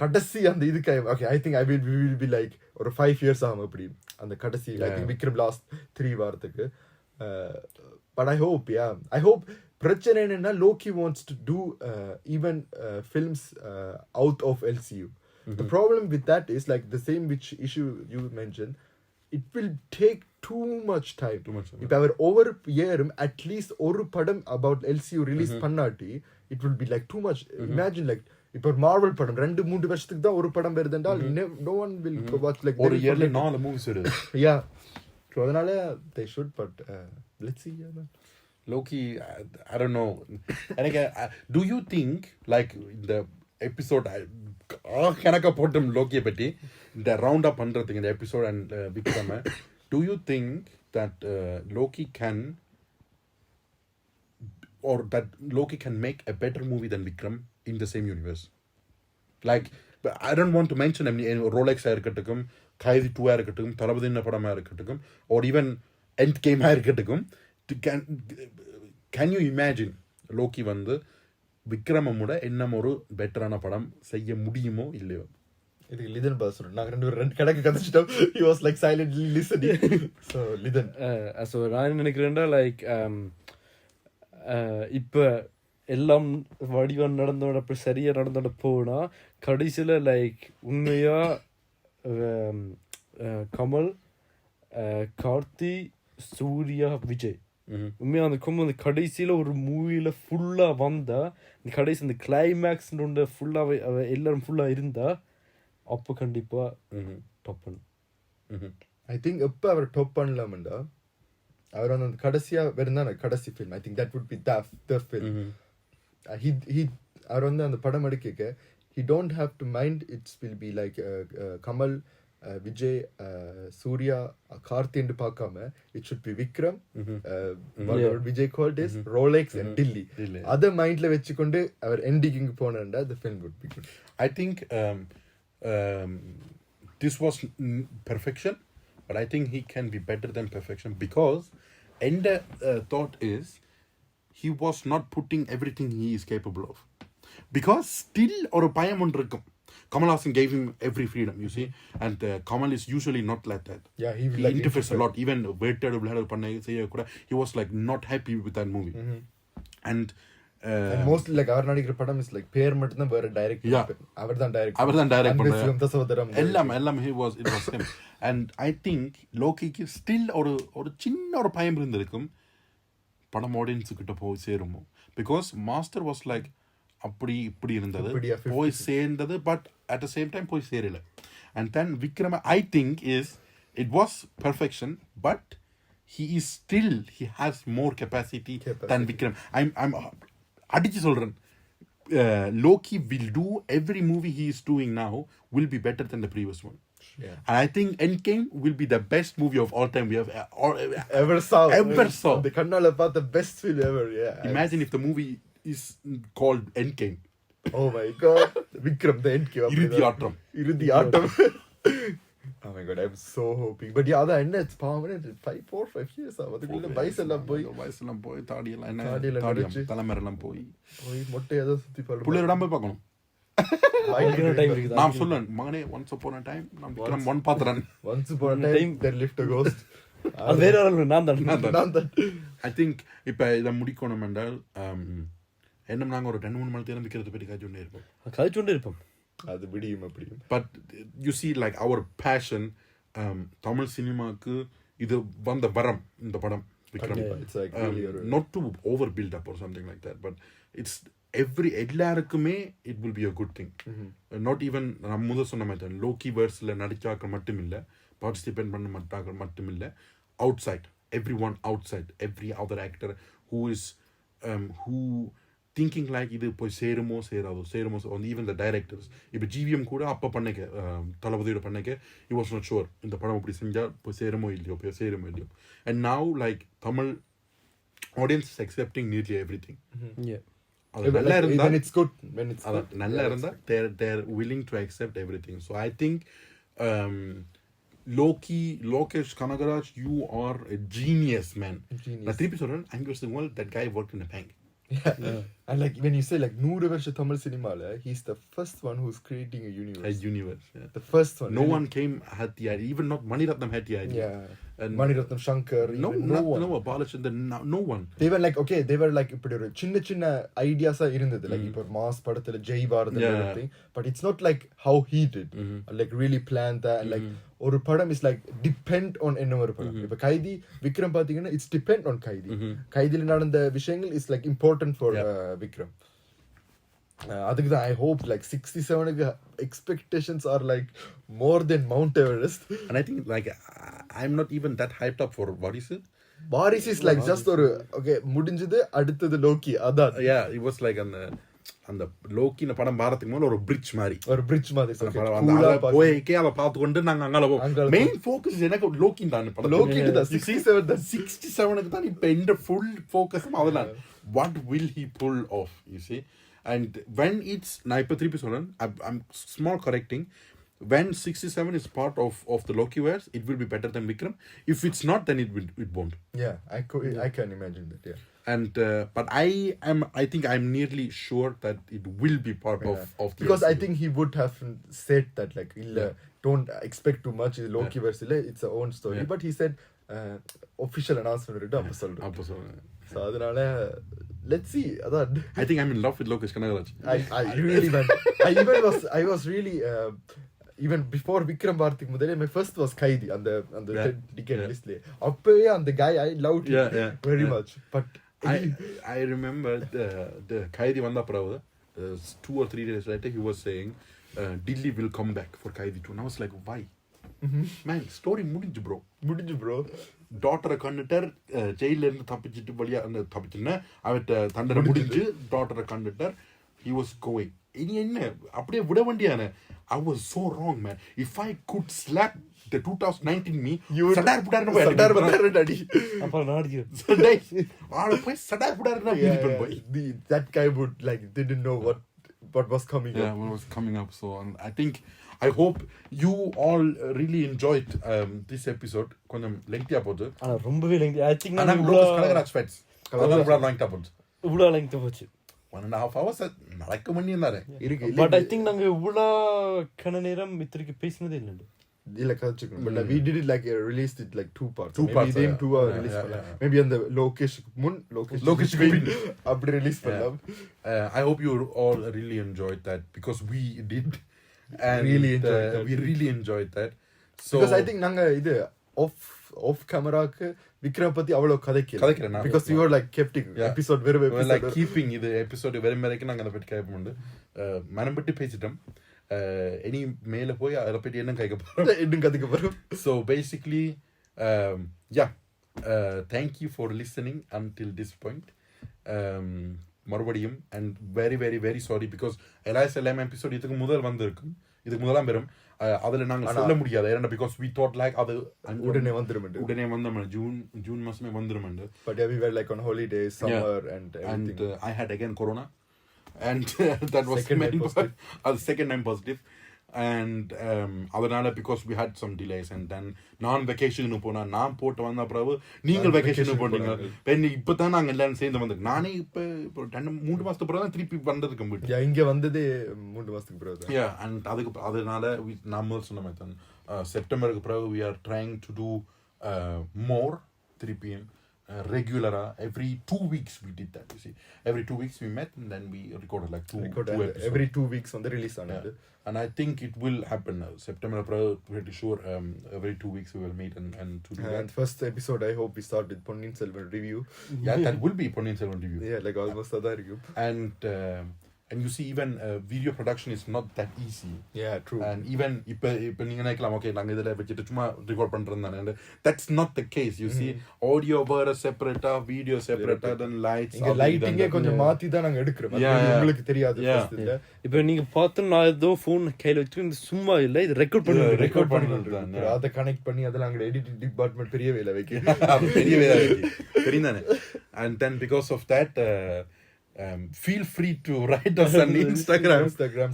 கடைசி அந்த இதுக்கு okay I think we will be like ஒரு 5 years ஆகும் அப்படி அந்த கடைசி I think Vikram last 3 வாரத்துக்கு but I hope பிரச்சனை என்னன்னா Loki wants to do even films out of LCU. The problem with that is like the same which issue you mentioned. It will take too much time. If our over year at least ஒரு படம் about LCU release பண்ணாட்டி it will be like too much. Imagine like இப்போ Marvel படம் 2-3 வருஷத்துக்கு தான் ஒரு படம் வருதுன்றால் no one will watch like ஒரு இயர்ல 4 மூவிஸ் வருது. Yeah, so அதனால they should but let's see. Loki, I don't know. Do you think like the episode kanaka pottum Loki பத்தி இந்த ரவுண்ட் அப் பண்றதுக்கு இந்த episode and Vikram, do you think that Loki can make a better movie than Vikram in the same universe? Like I don't want to mention any Rolex இருக்கட்டும் கைதி 2 இருக்கட்டும் தளபதி என்ன படமா இருக்கட்டும் or even End Game இருக்கட்டும் can you imagine Loki வந்து விக்ரமோட என்ன ஒரு பெட்டரான படம் செய்ய முடியுமோ இல்லையோ? இதுக்கு லிதன் பாஸ் நாங்க ரெண்டு கணக்கு கதைச்சிட்டோம். he was like silently listening. so Litton so நான் நினைக்கிறேன்டா லைக் இப்ப எல்லாம் வடிவம் நடந்தோட அப்படி சரியா நடந்தோட போனா கடைசியில லைக் உண்மையா கமல் கார்த்தி சூர்யா விஜய் உண்மையா அந்த அந்த கடைசியில ஒரு மூவில ஃபுல்லா வந்தா இந்த கடைசி இந்த கிளைமேக்ஸ் ஃபுல்லா எல்லாரும் ஃபுல்லா இருந்தா அப்போ கண்டிப்பா டாப் பண்ணு. ஐ திங்க் எப்போ அவர் டாப் பண்ணலாம்டா அவர் அந்த கடைசியா வருந்தா கடைசி film I think that would be the film. அவர் அந்த படம் எடுக்க he don't have to mind it will be like Kamal Vijay Surya Karthi என்று பார்க்காம it should be Vikram what Vijay called is Rolex and Delhi அத மைண்ட்ல வெச்சுக்கொண்டு அவர் ending போனண்டா the film would be good. I think this was perfection but I think he can be better than perfection because end thought is he was not putting everything he is capable of because still ஒரு பயம் ஒன்று இருக்கும். Kamal Haasan gave him every freedom, you see, and Kamal is usually not like that. Yeah, he like interferes a lot. Even Vetted he was like not happy with that movie. And mostly like our nadikkira padam is like pair mattum da vera direct avardan direct panna ellam it was him. And I think Loki ki still ஒரு சின்ன ஒரு பயம் இருந்திருக்கும் படம் audience கிட்ட போய் சேருமோ because Master was like அப்படி இப்படி இருந்தது போய் சேர்ந்தது. But at the same time போய் சேரல. And then Vikram, I think it was perfection, but he has more capacity than Vikram. I'm அடிச்சு சொல்றேன். Loki will do every movie he is doing now will be better than the previous one. Yeah. And I think Endgame will be the best movie of all time we have ever saw. The kannala paatha best film ever. Yeah. Imagine if the movie is called Endgame. Oh my god. Vikram the Endgame. இறுதி ஆட்டம். Oh my god, I'm so hoping. But yeah, other end it's 4-5 years. அதுக்குள்ள வயசெல்லாம் போய் தாடியெல்லாம் தலைமரெல்லாம் போய் மொட்டை ஏதோ சுத்தி பாரு. புள்ள இடம் போய் பார்க்கணும். நான் சொல்லுவேன் மகனே once upon a time நான் விக்ரம் 1 பாத்துறேன். Once upon a time there lived a ghost. அது வேற ஆளு நான் தான். I think இப்ப இத முடிக்கணும் என்றால் என்ன நாங்க ஒரு 2-3 மணி நேரம் விக்ரத்தை பத்தி காய்ச்சொண்டே இருப்போம். அது விடியும் அப்படியும். But you see like our passion Tamil சினிமாக்கு இது வந்த வரம் இந்த படம் Vikram. It's like really not to over build up or something like that, but it's எல்லாருக்குமே it will be a good thing. Not even நான் முதல்ல சொன்ன மாதிரி லோக்கி வேர்ஸ்ல நடிச்சாக்கள் மட்டும் இல்ல, பார்ட்டிசிபேட் பண்ண மாட்டாக்கள் மட்டும் இல்ல, outside everyone outside every other actor who is who thinking like இது போய் சேருமோ on even the directors. இப்போ GVM கூட அப்ப பண்ணக்க தளபதியோட பண்ணக்க he was not sure இந்த படம் அப்படி செஞ்சா போய் சேருமோ இல்லையோ. And now like Tamil audience is accepting nearly everything. Yeah. நல்லா இருந்தா when it's good, நல்லா இருந்தா they're willing to accept everything. So I think Lokesh Kanagaraj, you are a genius, man. நான் திருப்பி சொல்றேன், I'm just saying, well, that guy worked in a bank. Yeah. And like when you say like 100 வருஷ தமிழ் சினிமால he's the first one who's creating a universe. Yeah. The first one. No one had the idea. Even not Mani Ratnam had the idea. Yeah. And Mani Ratnam, Shankar, no one. No one. They were like okay, they were like இப்படி ஒரு சின்ன ideas இருந்தது like இப்போ mass படத்துல Jai Bharat and everything, but it's not like how he did. Like really planned that and like ஒரு படம் is like depend on இன்னொரு படம். இப்போ கைதி விக்ரம் பாத்தீங்கன்னா it's depend on கைதில நடந்த விஷயங்கள் is like important for Vikram. அதுக்கு தான் I hope like 67 expectations are like more than Mount Everest. And I think like I'm not even that hyped up for Varis is like just ஒரு okay முடிஞ்சது அடுத்தது Loki அதான். Yeah, it was like அந்த Loki படம் பாரத்துக்கு மேல ஒரு bridge மாதிரி போய்க்கே அவ பார்த்துக்கொண்டு நாங்க அங்கால மெயின் ஃபோக்கஸ் எனக்கு லோக்கி தான் படம். லோக்கி தான் 67க்கு தான் இப்ப இந்த ஃபுல் ஃபோக்கஸும் அதனால what will he pull off, you see. And when it's நான் இப்ப திருப்பி சொல்றேன், I'm small correcting, when 67 is part of the Loki verse, it will be better than Vikram. If it's not, then it won't. Yeah, I can imagine that. Yeah. And but I think I'm nearly sure that it will be part of the because MCU. I think he would have said that like don't expect too much Loki verse it's a own story, but he said official announcement அப்ப சொல்றேன். So அதனால let's see. I think I'm in love with Lokesh Kanagaraj. I really man. I was really even before Vikram Bhartik முதல்ல my first was Kaidi அந்த ticket list ல அப்பவே அந்த guy I loved him very much. But I remember the Kaidi வந்த அப்புறம் 2 or 3 days later he was saying Delhi will come back for Kaidi 2 and I was like why? Man, story முடிஞ்சு bro. டாட்டரை கண்டுட்டார், ஜெயில இருந்து தப்பிச்சுட்டு வழியா அந்த தப்பிச்சுன்னா அவர்கிட்ட தண்டனை முடிஞ்சு டாட்டரை கண்டுட்டார். he was going இனி என்ன அப்படியே விட வேண்டியான. I was so wrong, man. If I could slap the 2019 me, சடார் புடார்னு அடி அப்புறம் நாடிச்சு ஆள போய் சடார் புடார்னு போய் that guy would like didn't know what was coming up. What was coming up. So I think I hope you all really enjoyed this episode. கொஞ்சம் லெங்தியா போச்சு. ரொம்பவே lengthy. I think நான் Lokesh Kanagaraj fans அதனால கூட லெங்தியா போச்சு. இவ்வளவு lengthy போச்சு. 1.5 hours நடக்க மணி இருந்தாரு இருக்கு. But I think நாங்க இவ்வளவு கன நேரம் இத்திருக்கு பேசினதே இல்ல. இல்ல கதைச்சுக்கணும். But like, we did it like released it like 2 parts. Maybe then 2 hours release பண்ணலாம். Maybe அந்த Lokesh அப்படி release பண்ணலாம். I hope you all really enjoyed that because we did. And we really enjoyed that. So because I think நாங்க இது off cameraக்கு Vikram பத்தி அவ்வளவு கதைக்கல because we were like kept episode very like keeping இது episode very வரைக்கும் நாங்க அத பத்தி கேட்போம். மனம் பத்தி பேசிட்டோம். இனி மேலே போய் அதை பற்றி என்ன கேட்க போகிறோம் இன்னும் கற்றுக்க போகிறோம். So basically thank you for listening until this point. மறுபடியும் and very very very sorry because எல்லாம் எபிசோட் இதுக்கு முதலாம் பெறும் அதில் நாங்கள் சொல்ல முடியாது ஏன்னா பிகாஸ் வி தாட் லைக் அது உடனே வந்துடும் ஜூன் மாசமே வந்துடும் but yeah, we were like on holidays, summer, and everything. I had again corona and that was second time positive and அதனால because we had some delays and then நான் வெக்கேஷனுக்கு போனா நான் போட்டு வந்த பிறகு நீங்கள் வெக்கேஷனுக்கு போட்டீங்க இப்போ தான் நாங்கள் எல்லாரும் சேர்ந்து வந்தோம் நானே இப்போ 2-3 மாசத்துக்கு பிறகு தான் திருப்பி வந்ததுக்கு போயிட்டு இங்கே வந்ததே 3 மாசத்துக்கு பிறகு அண்ட் அதனால நம்ம சொன்ன மாதிரி தான் செப்டம்பருக்கு பிறகு we are trying to do more திருப்பியும் regular every 2 weeks we did that. You see, every 2 weeks we met and then we recorded like two episodes. Every 2 weeks on the release on it. And I think it will happen September pretty sure every 2 weeks we will meet and to do that. And first episode I hope we start with Ponniyin Selvan review. Yeah, that will be Ponniyin Selvan review. Yeah, like almost adha irukku. And you see even video production is not that easy. Yeah, true. And even இப்ப நீங்க நினைக்கலாம் okay நாங்க இதெல்லாம் வச்சிட்டு சும்மா record பண்றோம் தானே that's not the case. You see audio வேற செப்பரேட்டா வீடியோ செப்பரேட்டா then lights இங்க லைட்டிங்கே கொஞ்சம் மாத்தி தான் நாங்க எடுக்கிறோம் உங்களுக்கு தெரியாது இப்போ நீங்க பார்த்தா நான் ஏதோ ஃபோன் கையில வச்சு சும்மா இல்ல இது ரெக்கார்ட் பண்ணுறது அதை கனெக்ட் பண்ணி அதெல்லாம் அங்க எடிட்டிங் டிபார்ட்மெண்ட் பெரிய வேலை வைக்க பெரிய வேலை தெரியும் தானே and then because of that feel free to write us on Instagram,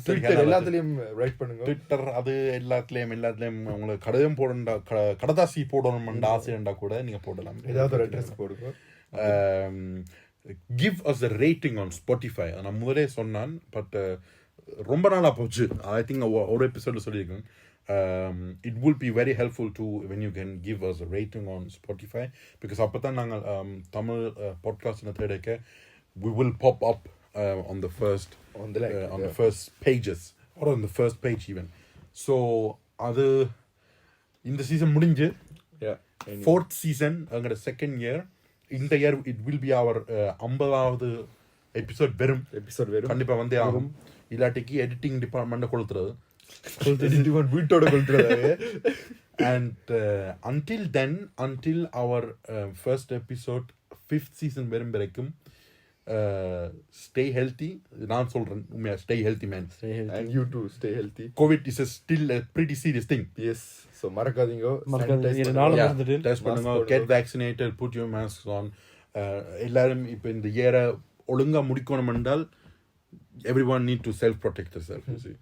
Twitter எல்லாத்துலயும் ரைட் பண்ணுங்க. Twitter அது எல்லாத்துலயும் உங்களுக்கு கடிதம் போடணும்டா கடதாசி போடணும்னு ஆசைண்டா கூட நீங்க போடலாம். ஏதாவது ஒரு அட்ரஸ் போடுங்க. Give us a rating on Spotify. நான் முதலே சொன்னான் பட் ரொம்ப நாளா போச்சு. I think ஒரு எபிசோட் சொல்லியிருக்கேன். It will be very helpful to when you can give us a rating on Spotify because அப்பதான் நாங்கள் தமிழ் பாட்காஸ்ட் தேடக்க we will pop up on the first the first pages or on the first page even. So adu in the season mudinju fourth season angada second year in the year it will be our 50வது episode verum kandipa vande agum ilatiki editing department kodutradhu வீட்டோட கொடுத்துறாங்க and until our first episode 5th season verum varaikkum stay healthy. நான் சொல்றேன் உண்மையா stay healthy man. And you too stay healthy. COVID is still a pretty serious thing. Yes, so மறக்காதீங்க test பண்ணுங்க, get vaccinated, put your masks on. எல்லாரும் இப்போ இந்த இயரை ஒழுங்கா முடிக்கணும் என்றால் everyone need to self protect yourself. You see,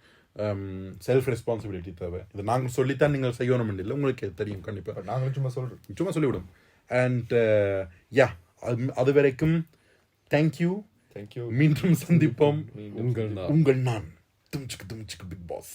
self responsibility தேவை. இது நாங்கள் சொல்லித்தான் நீங்கள் செய்யணும் இல்லை உங்களுக்கு தெரியும் கண்டிப்பா நாங்களும் சும்மா சொல்லிவிடும். And அது வரைக்கும் thank you. மீண்டும் சந்திப்போம். உங்கள் நான் தும்ச்சுக்கு பிக் பாஸ்.